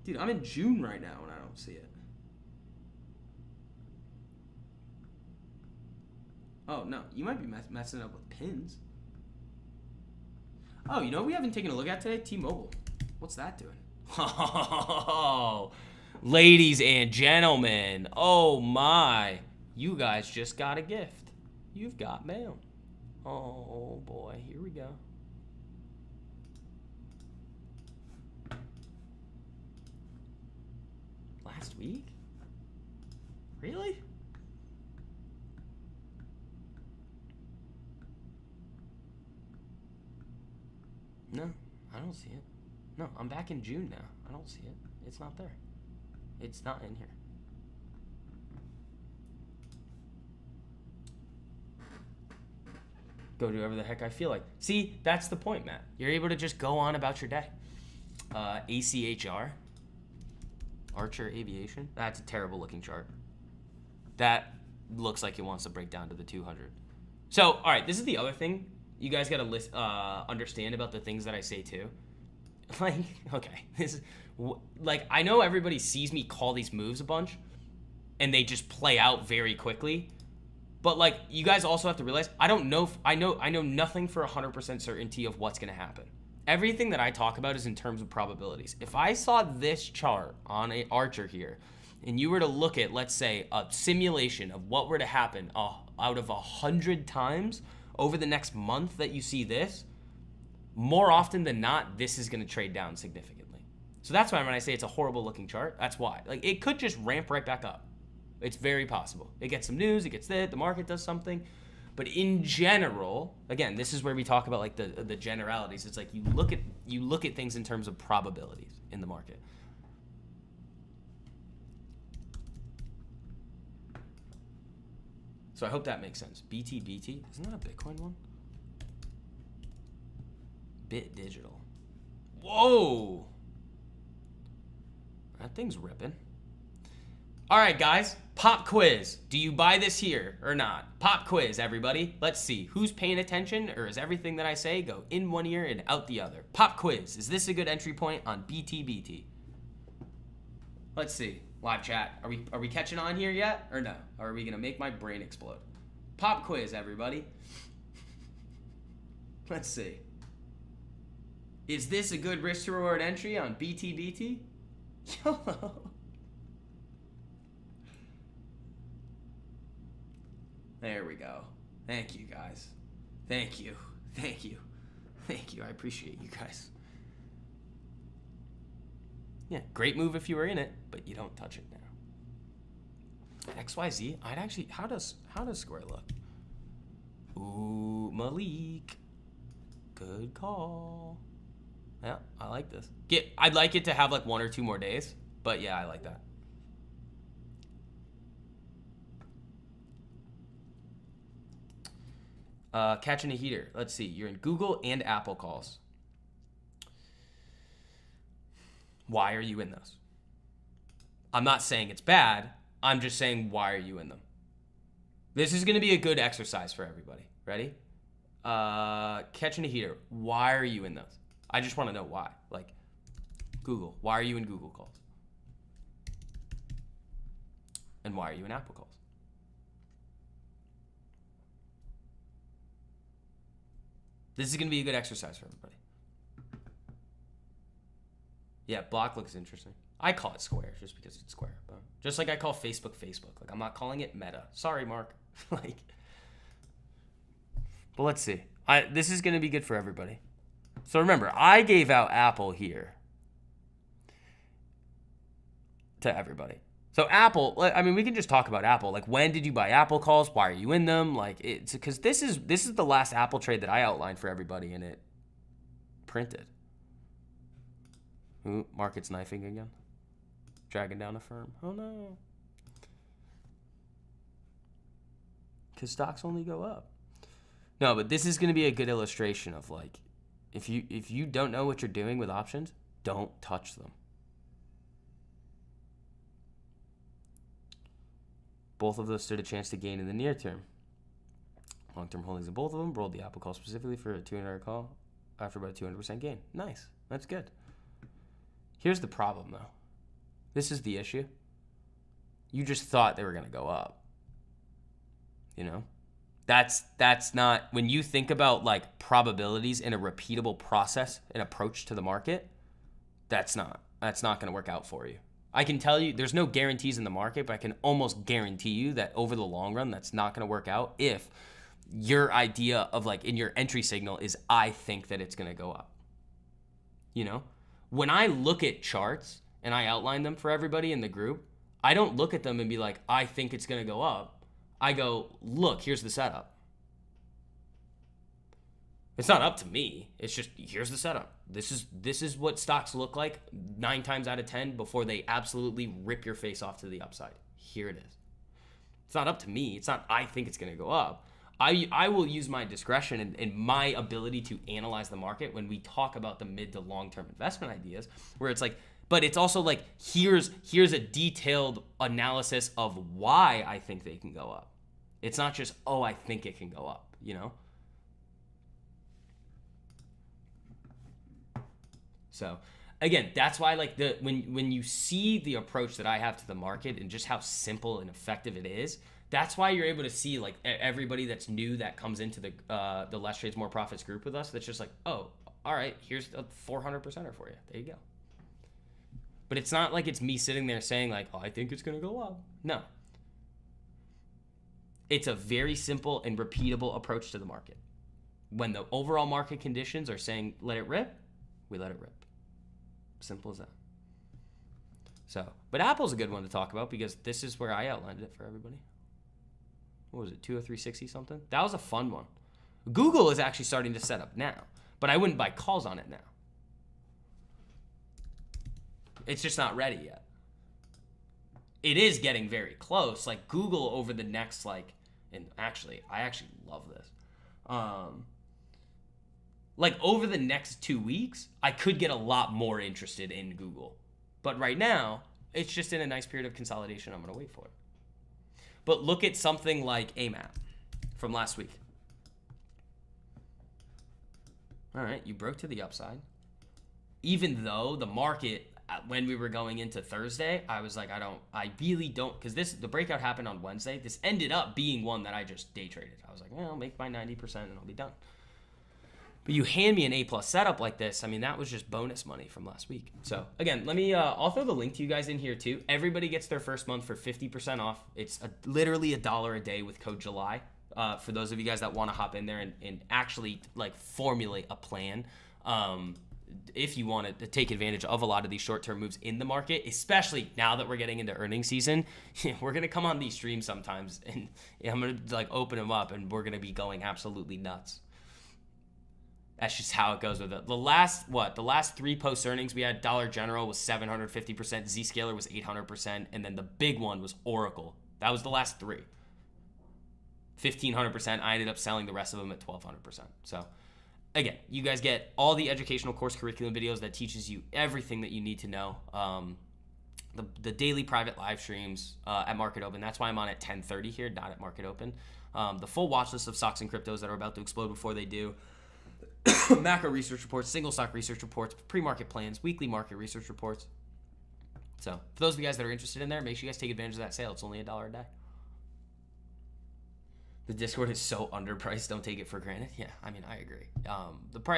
Dude, I'm in June right now and I don't see it. Oh, no, you might be messing up with pins. Oh, you know what we haven't taken a look at today? T-Mobile. What's that doing? Oh, ladies and gentlemen, oh my, you guys just got a gift. You've got mail. Oh boy, here we go. last week? Really? No, I don't see it. No, I'm back in June now. I don't see it. It's not there. It's not in here. Go do whatever the heck I feel like. See, that's the point, Matt. You're able to just go on about your day. ACHR. Archer Aviation. That's a terrible looking chart. That looks like it wants to break down to the 200. So, all right, this is the other thing you guys got to understand about the things that I say too. Like, okay, this is like, I know everybody sees me call these moves a bunch and they just play out very quickly. But like, you guys also have to realize, I don't know, I know nothing for 100% certainty of what's going to happen. Everything that I talk about is in terms of probabilities. If I saw this chart on a Archer here, and you were to look at, let's say, a simulation of what were to happen out of 100 times over the next month that you see this, more often than not, this is going to trade down significantly. So that's why when I say it's a horrible looking chart, that's why. Like, it could just ramp right back up. It's very possible. It gets some news, it gets that, the market does something. But in general, again, this is where we talk about like the generalities. It's like you look at things in terms of probabilities in the market. So I hope that makes sense. BT, isn't that a Bitcoin one? Bit Digital. Whoa! That thing's ripping. All right, guys, pop quiz. Do you buy this here or not? Pop quiz, everybody. Let's see. Who's paying attention, or is everything that I say go in one ear and out the other? Pop quiz. Is this a good entry point on BT? Let's see. Live chat. Are we catching on here yet or no? Or are we going to make my brain explode? Pop quiz, everybody. Let's see. Is this a good risk to reward entry on BT? YOLO. There we go. Thank you, guys. Thank you. I appreciate you guys. Yeah, great move if you were in it, but you don't touch it now. XYZ, I'd actually, how does Square look? Ooh, Malik. Good call. Yeah, I like this. I'd like it to have like 1 or 2 more days, but yeah, I like that. Catching a heater. Let's see. You're in Google and Apple calls. Why are you in those? I'm not saying it's bad. I'm just saying, why are you in them? This is going to be a good exercise for everybody. Ready? Catching a heater. Why are you in those? I just want to know why. Like, Google. Why are you in Google calls? And why are you in Apple calls? This is going to be a good exercise for everybody. Yeah, block looks interesting. I call it Square just because it's Square. But just like I call Facebook. Like, I'm not calling it Meta. Sorry, Mark. Like, but let's see. This is going to be good for everybody. So remember, I gave out Apple here to everybody. So Apple, I mean, we can just talk about Apple. Like, when did you buy Apple calls? Why are you in them? Like, it's because this is the last Apple trade that I outlined for everybody, and it printed. Ooh, market's knifing again. Dragging down a firm. Oh no. Because stocks only go up. No, but this is going to be a good illustration of like, if you don't know what you're doing with options, don't touch them. Both of those stood a chance to gain in the near term. Long-term holdings of both of them rolled the Apple call specifically for a $200 call after about a 200% gain. Nice. That's good. Here's the problem, though. This is the issue. You just thought they were going to go up. You know? That's not, when you think about like probabilities in a repeatable process and approach to the market, that's not going to work out for you. I can tell you there's no guarantees in the market, but I can almost guarantee you that over the long run, that's not going to work out if your idea of like in your entry signal is, I think that it's going to go up. You know, when I look at charts and I outline them for everybody in the group, I don't look at them and be like, I think it's going to go up. I go, look, here's the setup. It's not up to me. It's just, here's the setup. This is what stocks look like 9 times out of 10 before they absolutely rip your face off to the upside. Here it is. It's not up to me. It's not, I think it's going to go up. I will use my discretion and my ability to analyze the market when we talk about the mid to long-term investment ideas, where it's like, but it's also like, here's a detailed analysis of why I think they can go up. It's not just, oh, I think it can go up, you know? So again, that's why like when you see the approach that I have to the market and just how simple and effective it is, that's why you're able to see like everybody that's new that comes into the Less Trades More Profits group with us. That's just like, oh, all right, here's a 400%er for you. There you go. But it's not like it's me sitting there saying like, oh, I think it's going to go up. No. It's a very simple and repeatable approach to the market. When the overall market conditions are saying let it rip, we let it rip. Simple as that. So, but Apple's a good one to talk about because this is where I outlined it for everybody. What was it, 203.60 something? That was a fun one. Google is actually starting to set up now, but I wouldn't buy calls on it now. It's just not ready yet. It is getting very close. Like Google over the next like, and actually, I actually love this. Like over the next 2 weeks, I could get a lot more interested in Google. But right now, it's just in a nice period of consolidation. I'm going to wait for it. But look at something like AMAP from last week. All right, you broke to the upside. Even though the market, when we were going into Thursday, I was like, I really don't, because the breakout happened on Wednesday. This ended up being one that I just day traded. I was like, well, I'll make my 90% and I'll be done. But you hand me an A+ setup like this, I mean, that was just bonus money from last week. So again, let me, I'll throw the link to you guys in here too. Everybody gets their first month for 50% off. It's literally $1 a day with code July. For those of you guys that want to hop in there and actually like formulate a plan. If you want to take advantage of a lot of these short-term moves in the market, especially now that we're getting into earnings season, we're going to come on these streams sometimes and I'm going to like open them up and we're going to be going absolutely nuts. That's just how it goes with it. The last 3 post-earnings we had, Dollar General was 750%, Zscaler was 800%, and then the big one was Oracle. That was the last 3. 1,500%. I ended up selling the rest of them at 1,200%. So again, you guys get all the educational course curriculum videos that teaches you everything that you need to know. The daily private live streams at Market Open. That's why I'm on at 10:30 here, not at Market Open. The full watch list of stocks and cryptos that are about to explode before they do. Macro research reports, single stock research reports, pre-market plans, weekly market research reports. So for those of you guys that are interested in there, make sure you guys take advantage of that sale. It's only $1 a day. The Discord is so underpriced. Don't take it for granted. Yeah, I mean, I agree.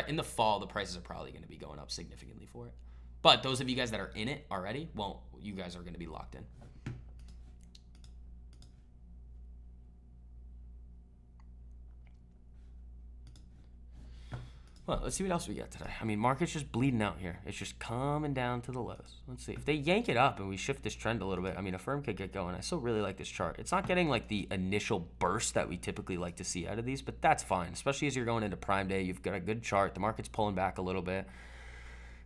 In the fall, the prices are probably going to be going up significantly for it. But those of you guys that are in it already, well, you guys are going to be locked in. Well, let's see what else we got today. I mean, market's just bleeding out here. It's just coming down to the lows. Let's see. If they yank it up and we shift this trend a little bit, I mean, a firm could get going. I still really like this chart. It's not getting like the initial burst that we typically like to see out of these, but that's fine. Especially as you're going into prime day, you've got a good chart. The market's pulling back a little bit.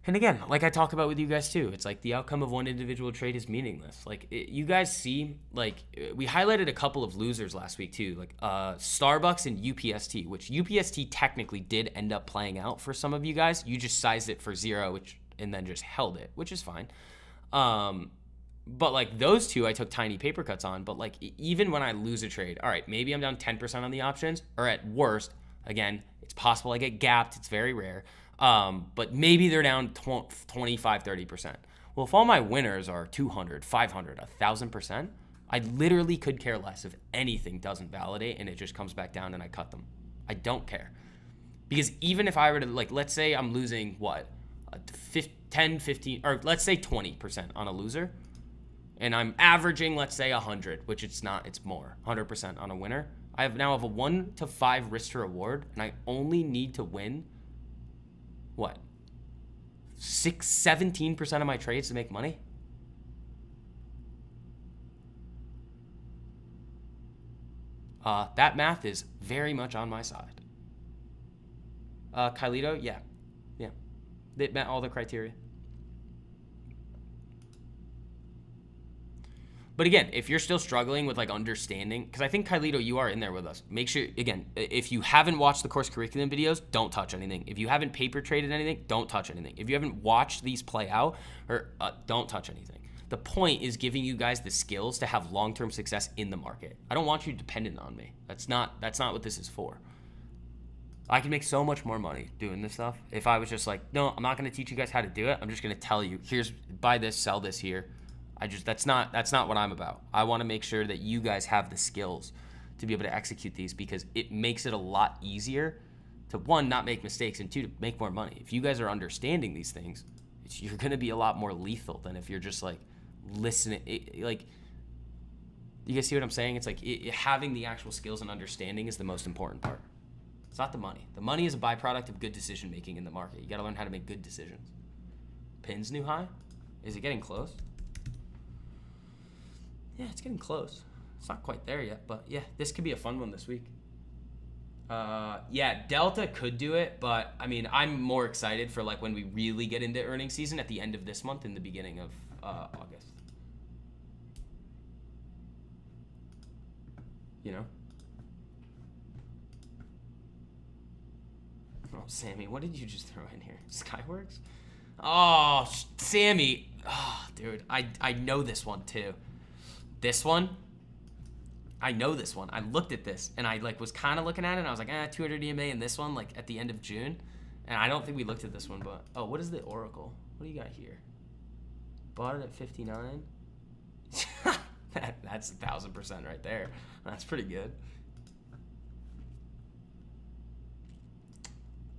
And again, like I talk about with you guys too, it's like the outcome of one individual trade is meaningless. Like you guys see, like we highlighted a couple of losers last week too, like Starbucks and UPST, which UPST technically did end up playing out for some of you guys. You just sized it for 0, and then just held it, which is fine. But like those two, I took tiny paper cuts on. But like even when I lose a trade, all right, maybe I'm down 10% on the options, or at worst, again, it's possible I get gapped. It's very rare. But maybe they're down 25, 30%. Well, if all my winners are 200, 500, 1,000%, I literally could care less if anything doesn't validate and it just comes back down and I cut them. I don't care. Because even if I were to, like, let's say I'm losing, 10, 15, or let's say 20% on a loser, and I'm averaging, let's say 100, which it's not, it's more, 100% on a winner. I now have a 1 to 5 risk to reward, and I only need to win 17% of my trades to make money? That math is very much on my side. Kylito, yeah. They met all the criteria. But again, if you're still struggling with like understanding, because I think Kylito, you are in there with us. Make sure, again, if you haven't watched the course curriculum videos, don't touch anything. If you haven't paper traded anything, don't touch anything. If you haven't watched these play out, or don't touch anything. The point is giving you guys the skills to have long-term success in the market. I don't want you dependent on me. That's not what this is for. I can make so much more money doing this stuff if I was just like, no, I'm not going to teach you guys how to do it. I'm just going to tell you, here's, buy this, sell this here. That's not what I'm about. I want to make sure that you guys have the skills to be able to execute these, because it makes it a lot easier to, one, not make mistakes, and two, to make more money. If you guys are understanding these things, you're going to be a lot more lethal than if you're just like listening. Like, you guys see what I'm saying? It's like having the actual skills and understanding is the most important part. It's not the money. The money is a byproduct of good decision making in the market. You got to learn how to make good decisions. Pins new high? Is it getting close? Yeah, it's getting close. It's not quite there yet, but yeah, this could be a fun one this week. Yeah, Delta could do it, but I mean, I'm more excited for like when we really get into earnings season at the end of this month and the beginning of August. You know? Oh, Sammy, what did you just throw in here? Skyworks? Oh, Sammy. Oh, dude, I know this one too. This one, I know this one. I looked at this and I like was kind of looking at it and I was like, 200 EMA in this one, like at the end of June. And I don't think we looked at this one, but oh, what is the Oracle? What do you got here? Bought it at 59. That's 1,000% right there. That's pretty good.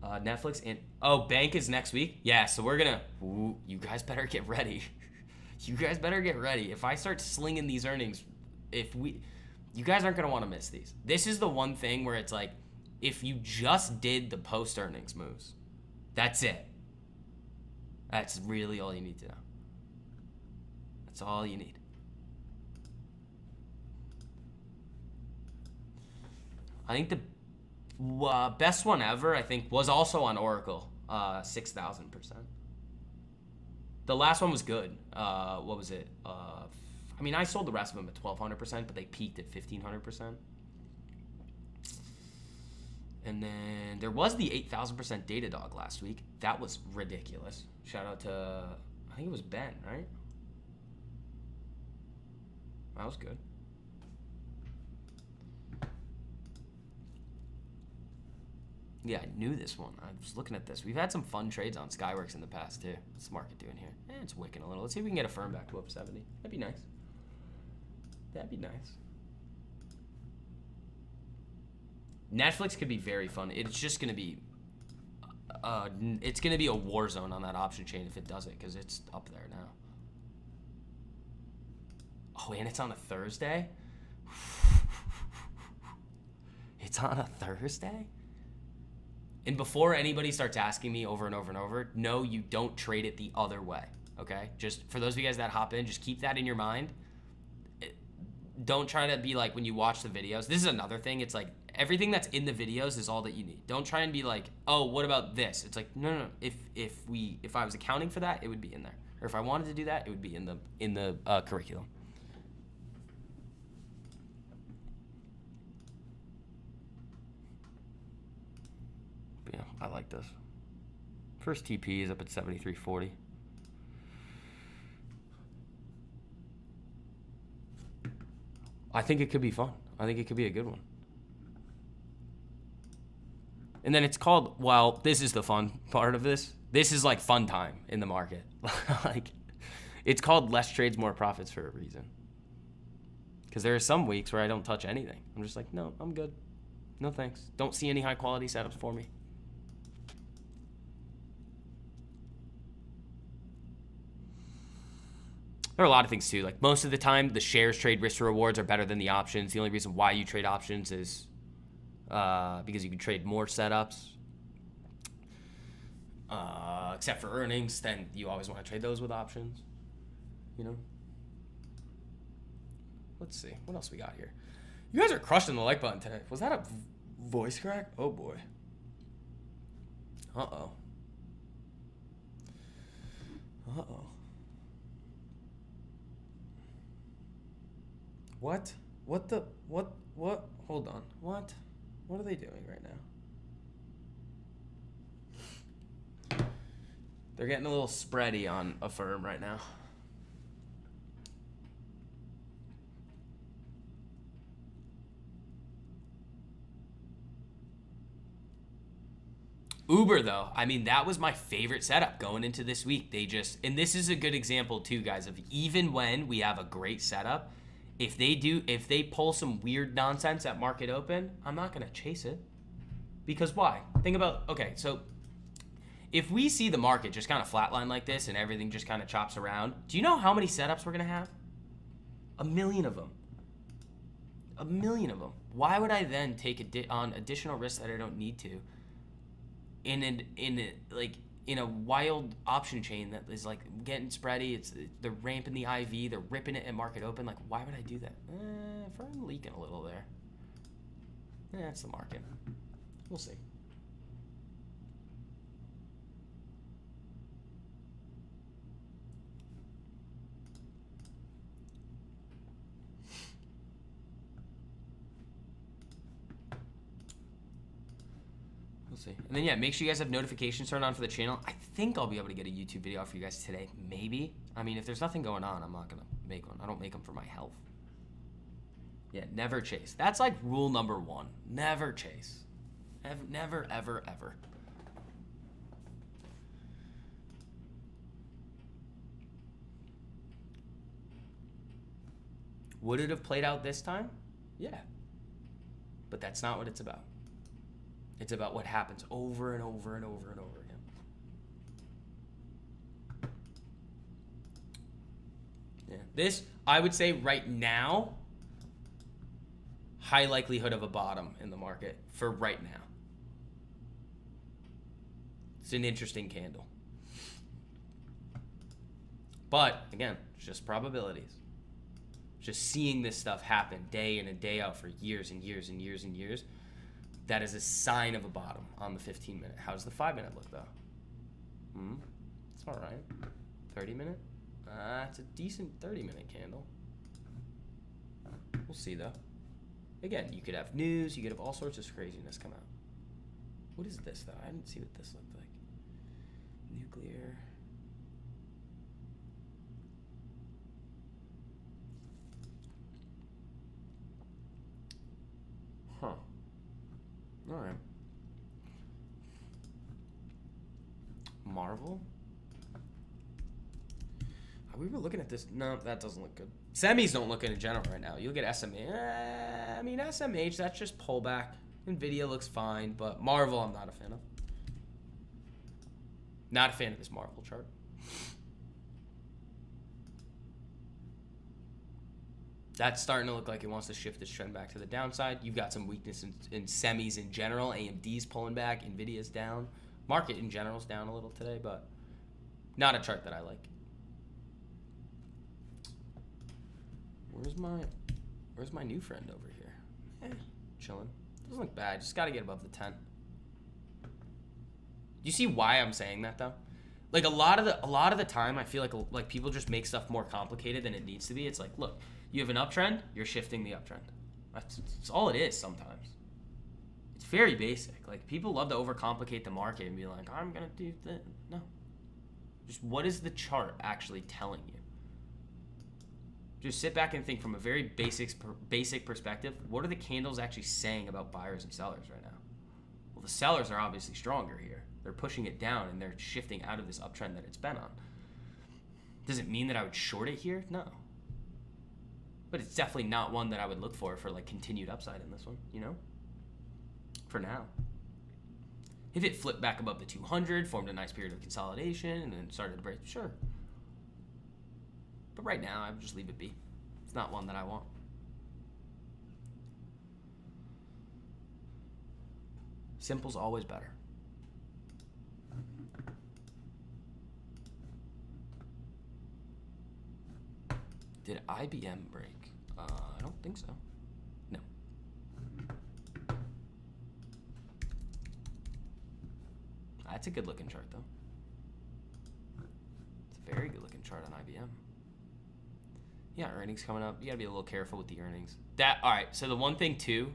Netflix and bank is next week. Yeah, so we're gonna. Ooh, you guys better get ready. You guys better get ready. If I start slinging these earnings, you guys aren't gonna want to miss these. This is the one thing where it's like, if you just did the post earnings moves, that's it. That's really all you need to know. That's all you need. I think the best one ever, I think, was also on Oracle, 6,000%. The last one was good. What was it? I mean, I sold the rest of them at 1,200%, but they peaked at 1,500%. And then there was the 8,000% Datadog last week. That was ridiculous. Shout out to, I think it was Ben, right? That was good. Yeah, I knew this one. I was looking at this. We've had some fun trades on Skyworks in the past, too. What's the market doing here? It's wicking a little. Let's see if we can get a firm back to up 70. That'd be nice. That'd be nice. Netflix could be very fun. It's just going to be... it's going to be a war zone on that option chain if it does it, because it's up there now. Oh, and it's on a Thursday? It's on a Thursday? And before anybody starts asking me over and over and over, no, you don't trade it the other way, okay? Just for those of you guys that hop in, just keep that in your mind. Don't try to be like when you watch the videos. This is another thing. It's like everything that's in the videos is all that you need. Don't try and be like, oh, what about this? It's like, no. If I was accounting for that, it would be in there. Or if I wanted to do that, it would be in the curriculum. Yeah, I like this. First TP is up at 73.40. I think it could be fun. I think it could be a good one. And then it's called, well, this is the fun part of this. This is like fun time in the market. Like, it's called less trades, more profits for a reason. Because there are some weeks where I don't touch anything. I'm just like, no, I'm good. No thanks. Don't see any high quality setups for me. There are a lot of things too. Like most of the time, the shares trade risk to rewards are better than the options. The only reason why you trade options is because you can trade more setups. except for earnings, then you always want to trade those with options, you know? Let's see. What else we got here? You guys are crushing the like button today. Was that a voice crack? Oh, boy. Uh-oh. Uh-oh. What? What? Hold on. What? What are they doing right now? They're getting a little spready on a firm right now. Uber, though, I mean, that was my favorite setup going into this week. They just, and this is a good example too, guys, of even when we have a great setup, if they pull some weird nonsense at market open, I'm not going to chase it. Because why? Think about, okay, so if we see the market just kind of flatline like this and everything just kind of chops around, do you know how many setups we're going to have? 1 million of them. 1 million of them. Why would I then take on additional risks that I don't need to in a wild option chain that is like getting spready? They're ramping the IV, they're ripping it at market open. Like, why would I do that? Firm leaking a little there. It's the market. We'll see. We'll see. And then, yeah, make sure you guys have notifications turned on for the channel. I think I'll be able to get a YouTube video out for you guys today. Maybe. I mean, if there's nothing going on, I'm not going to make one. I don't make them for my health. Yeah, never chase. That's like rule number 1. Never chase. Never, ever, ever. Would it have played out this time? Yeah. But that's not what it's about. It's about what happens over and over and over and over again. Yeah. This, I would say right now, high likelihood of a bottom in the market for right now. It's an interesting candle. But, again, it's just probabilities. Just seeing this stuff happen day in and day out for years and years and years and years, that is a sign of a bottom on the 15-minute. How does the 5-minute look, though? It's all right. 30-minute? It's a decent 30-minute candle. We'll see, though. Again, you could have news. You could have all sorts of craziness come out. What is this, though? I didn't see what this looked like. Nuclear. Huh. All right. Marvel? We were looking at this. No, that doesn't look good. Semis don't look good in general right now. You look at SMA. I mean, SMH, that's just pullback. NVIDIA looks fine, but Marvel, I'm not a fan of. Not a fan of this Marvel chart. That's starting to look like it wants to shift this trend back to the downside. You've got some weakness in semis in general. AMD's pulling back. NVIDIA's down. Market in general is down a little today, but not a chart that I like. Where's my new friend over here? Chilling. Doesn't look bad. Just got to get above the 10. You see why I'm saying that, though? Like, a lot of the time, I feel like people just make stuff more complicated than it needs to be. It's like, look, you have an uptrend, you're shifting the uptrend. That's all it is sometimes. It's very basic. Like, people love to overcomplicate the market and be like, I'm going to do this. No. Just what is the chart actually telling you? Just sit back and think from a very basic perspective. What are the candles actually saying about buyers and sellers right now? Well, the sellers are obviously stronger here. They're pushing it down and they're shifting out of this uptrend that it's been on. Does it mean that I would short it here? No. But it's definitely not one that I would look for like continued upside in this one, you know? For now. If it flipped back above the 200, formed a nice period of consolidation, and then started to break, sure. But right now, I would just leave it be. It's not one that I want. Simple's always better. Did IBM break? I don't think so. No. That's a good looking chart though. It's a very good looking chart on IBM. Yeah, earnings coming up. You gotta be a little careful with the earnings. All right, so the one thing too,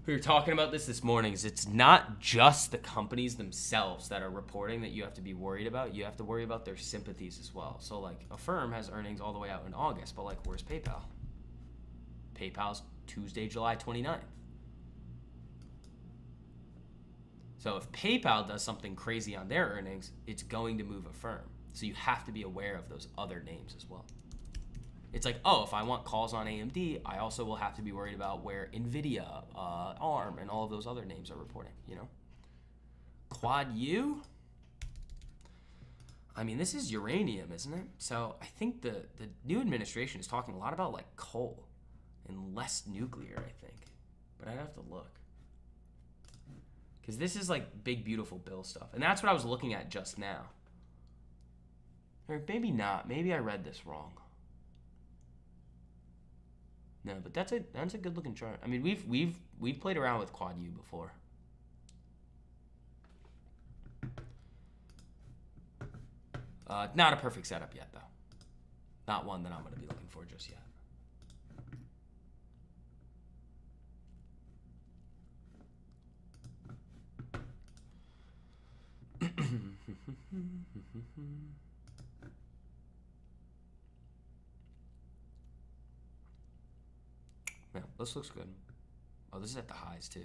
we were talking about this morning, is it's not just the companies themselves that are reporting that you have to be worried about. You have to worry about their sympathies as well. So like a firm has earnings all the way out in August, but like where's PayPal? PayPal's Tuesday, July 29th. So if PayPal does something crazy on their earnings, it's going to move a firm. So you have to be aware of those other names as well. It's like, oh, if I want calls on AMD, I also will have to be worried about where NVIDIA, ARM, and all of those other names are reporting, you know? Quad U? I mean, this is uranium, isn't it? So I think the new administration is talking a lot about like coal and less nuclear, I think. But I'd have to look. Because this is like big, beautiful bill stuff. And that's what I was looking at just now. Or maybe not. Maybe I read this wrong. No, but that's a good looking chart. I mean, we've played around with Quad U before. Not a perfect setup yet, though. Not one that I'm going to be looking for just yet. Yeah, this looks good. Oh, this is at the highs too.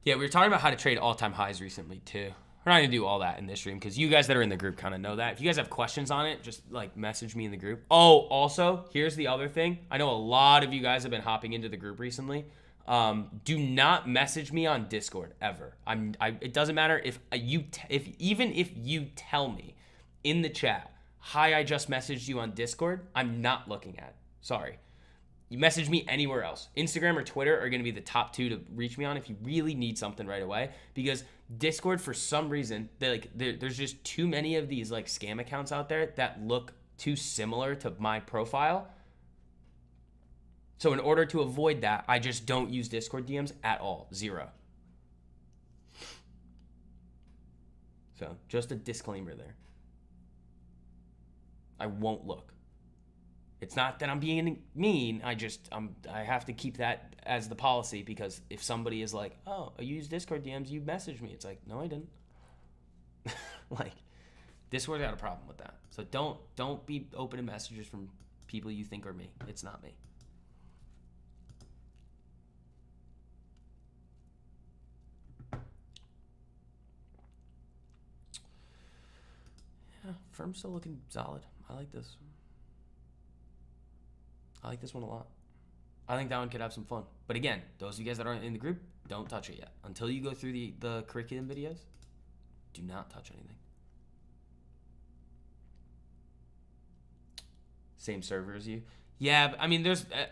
Yeah, we were talking about how to trade all-time highs recently too. We're not gonna do all that in this stream because you guys that are in the group kind of know that. If you guys have questions on it, just like message me in the group. Oh, also, here's the other thing. I know a lot of you guys have been hopping into the group recently. Do not message me on Discord ever. It doesn't matter if even if you tell me in the chat, hi, I just messaged you on Discord, I'm not looking at it. Sorry. You message me anywhere else. Instagram or Twitter are going to be the top two to reach me on if you really need something right away. Because Discord, for some reason, there's just too many of these like scam accounts out there that look too similar to my profile. So in order to avoid that, I just don't use Discord DMs at all. Zero. So just a disclaimer there. I won't look. It's not that I'm being mean. I have to keep that as the policy because if somebody is like, oh, I use Discord DMs, you messaged me. It's like, no, I didn't. Like, Discord got a problem with that. So don't be open to messages from people you think are me. It's not me. Yeah, firm's still looking solid. I like this. I like this one a lot. I think that one could have some fun. But again, those of you guys that aren't in the group, don't touch it yet. Until you go through the curriculum videos, do not touch anything. Same server as you. Yeah, I mean,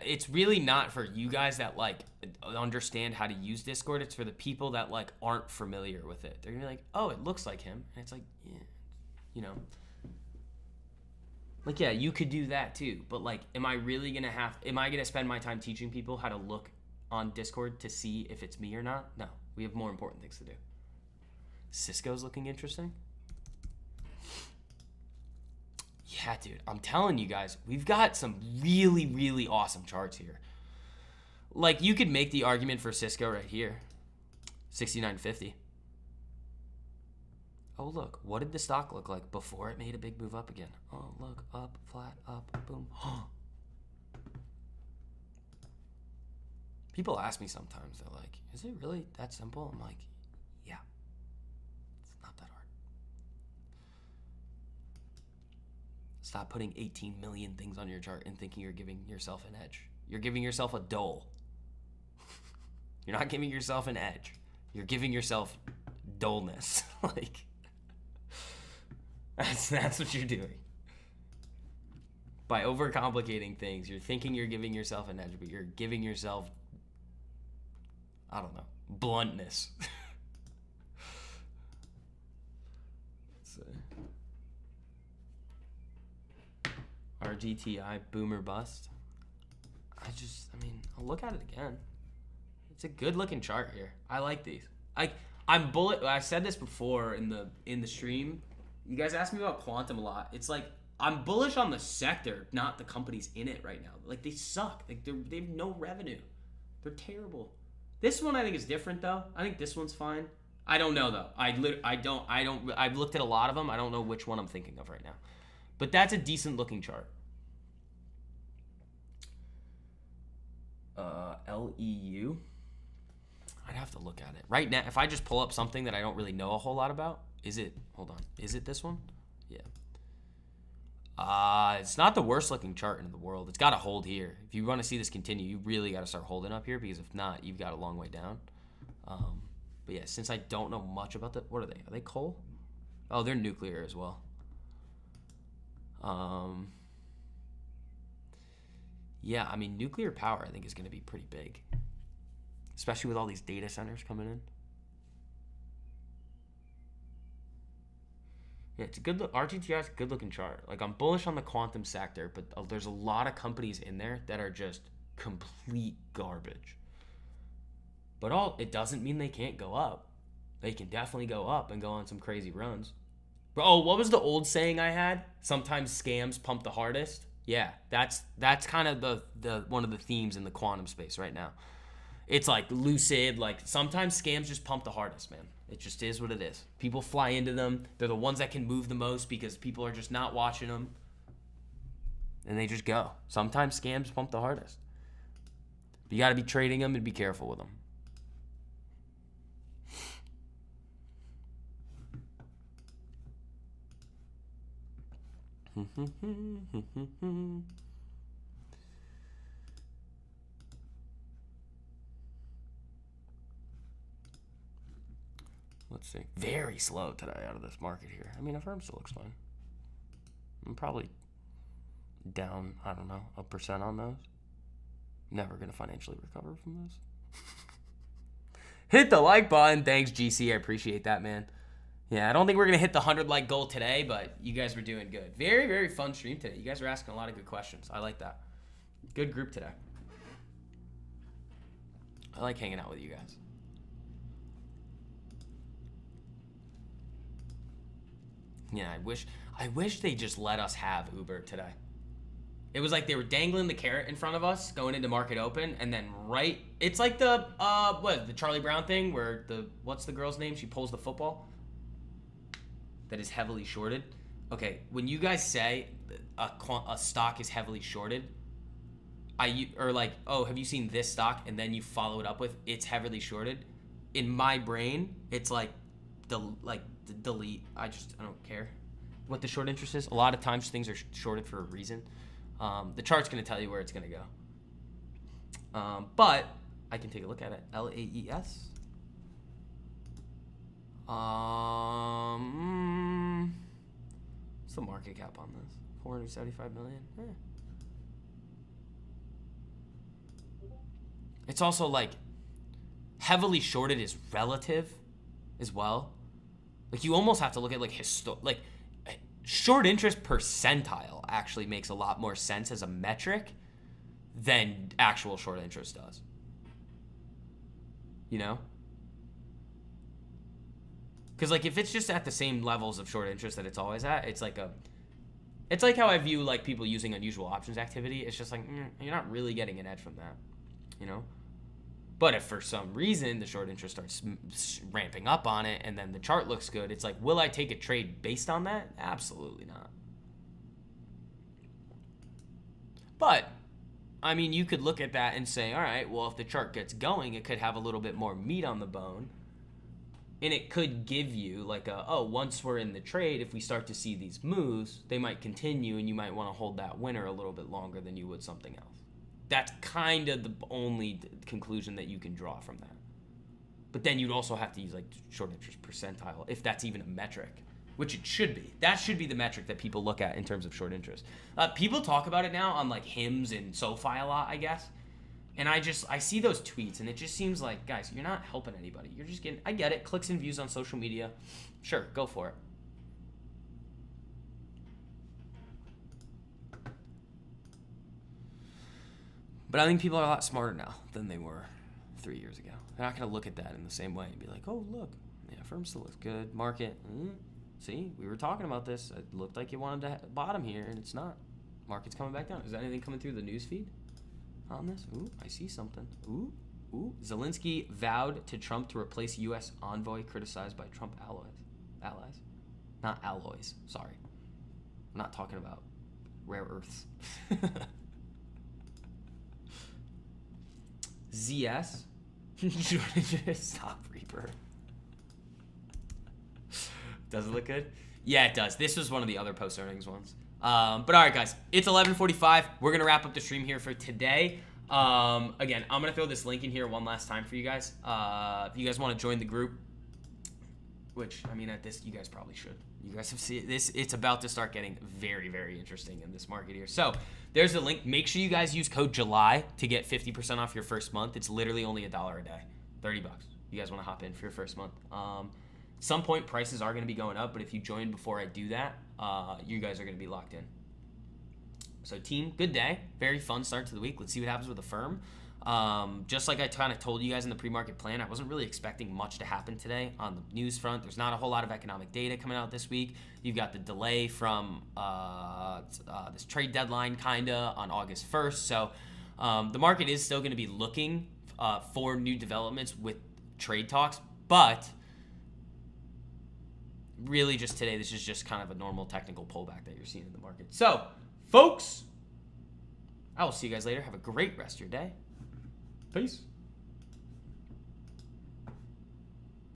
it's really not for you guys that like understand how to use Discord. It's for the people that like aren't familiar with it. They're gonna be like, oh, it looks like him, and it's like, yeah, you know. Like, yeah, you could do that too, but like, am I gonna spend my time teaching people how to look on Discord to see if it's me or not? No, we have more important things to do. Cisco's looking interesting. Yeah, dude, I'm telling you guys, we've got some really, really awesome charts here. Like, you could make the argument for Cisco right here, 69.50. Oh, look, what did the stock look like before it made a big move up again? Oh, look, up, flat, up, boom. People ask me sometimes, they're like, is it really that simple? I'm like, yeah, it's not that hard. Stop putting 18 million things on your chart and thinking you're giving yourself an edge. You're giving yourself a dole. You're not giving yourself an edge. You're giving yourself dullness. Like, that's what you're doing. By overcomplicating things, you're thinking you're giving yourself an edge, but you're giving yourself, I don't know, bluntness. Let's see. Our RGTI boomer bust. I'll look at it again. It's a good looking chart here. I like these. I'm bullish. I said this before in the stream. You guys asked me about quantum a lot. It's like I'm bullish on the sector, not the companies in it right now. Like they suck. Like they have no revenue. They're terrible. This one I think is different though. I think this one's fine. I don't know though. I've looked at a lot of them. I don't know which one I'm thinking of right now. But that's a decent looking chart. LEU. I'd have to look at it. Right now, if I just pull up something that I don't really know a whole lot about, hold on. Is it this one? Yeah. It's not the worst looking chart in the world. It's got to hold here. If you want to see this continue, you really got to start holding up here, because if not, you've got a long way down. But yeah, since I don't know much about what are they? Are they coal? Oh, they're nuclear as well. Yeah, I mean, nuclear power I think is going to be pretty big, especially with all these data centers coming in. Yeah, it's a good look. RGTI is a good looking chart. Like, I'm bullish on the quantum sector, but there's a lot of companies in there that are just complete garbage. But it doesn't mean they can't go up. They can definitely go up and go on some crazy runs. But what was the old saying I had? Sometimes scams pump the hardest. Yeah, that's kind of the one of the themes in the quantum space right now. It's like lucid, like sometimes scams just pump the hardest, man. It just is what it is. People fly into them. They're the ones that can move the most because people are just not watching them. And they just go. Sometimes scams pump the hardest. But you got to be trading them and be careful with them. Let's see. Very slow today out of this market here. I mean, a firm still looks fine. I'm probably down, I don't know, 1% on those. Never going to financially recover from this. Hit the like button. Thanks, GC. I appreciate that, man. Yeah, I don't think we're going to hit the 100 like goal today, but you guys were doing good. Very, very fun stream today. You guys were asking a lot of good questions. I like that. Good group today. I like hanging out with you guys. Yeah, I wish they just let us have Uber today. It was like they were dangling the carrot in front of us going into market open, and then it's like the Charlie Brown thing where what's the girl's name? She pulls the football. That is heavily shorted. Okay, when you guys say a stock is heavily shorted, have you seen this stock, and then you follow it up with it's heavily shorted? In my brain, it's like delete. I don't care what the short interest is. A lot of times things are shorted for a reason. The chart's going to tell you where it's going to go. But I can take a look at it. LAES. What's the market cap on this? 475 million. It's also like heavily shorted is relative as well. Like you almost have to look at like short interest percentile actually makes a lot more sense as a metric than actual short interest does. You know? Because like if it's just at the same levels of short interest that it's always at, it's like how I view like people using unusual options activity. It's just like you're not really getting an edge from that, you know. But if for some reason the short interest starts ramping up on it and then the chart looks good, it's like, will I take a trade based on that? Absolutely not. But I mean, you could look at that and say, all right, well, if the chart gets going, it could have a little bit more meat on the bone. And it could give you like once we're in the trade, if we start to see these moves, they might continue and you might want to hold that winner a little bit longer than you would something else. That's kind of the only conclusion that you can draw from that. But then you'd also have to use like short interest percentile, if that's even a metric, which it should be. That should be the metric that people look at in terms of short interest. People talk about it now on like HIMS and Sofi a lot, I guess. And I see those tweets, and it just seems like, guys, you're not helping anybody. You're just getting, I get it, clicks and views on social media. Sure, go for it. But I think people are a lot smarter now than they were 3 years ago. They're not going to look at that in the same way and be like, oh, look, yeah, firm still looks good. Market, see, we were talking about this. It looked like you wanted to bottom here, and it's not. Market's coming back down. Is there anything coming through the news feed on this? Ooh, I see something. Ooh. Zelensky vowed to Trump to replace U.S. envoy criticized by Trump allies. Not alloys, sorry. I'm not talking about rare earths. ZS. Stop, Reaper. Does it look good? Yeah, it does. This was one of the other post-earnings ones. But all right, guys. It's 11:45. We're going to wrap up the stream here for today. Again, I'm going to throw this link in here one last time for you guys. If you guys want to join the group, which, I mean, at this, you guys probably should. You guys have seen this. It's about to start getting very, very interesting in this market here. So there's the link. Make sure you guys use code July to get 50% off your first month. It's literally only $1 a day, $30. You guys want to hop in for your first month. Some point prices are going to be going up, but if you join before I do that, you guys are going to be locked in. So team, good day. Very fun start to the week. Let's see what happens with the firm. Just like I kind of told you guys in the pre-market plan, I wasn't really expecting much to happen today on the news front. There's not a whole lot of economic data coming out this week. You've got the delay from this trade deadline kind of on August 1st. So the market is still going to be looking for new developments with trade talks, but really just today, this is just kind of a normal technical pullback that you're seeing in the market. So, folks, I will see you guys later. Have a great rest of your day. Peace.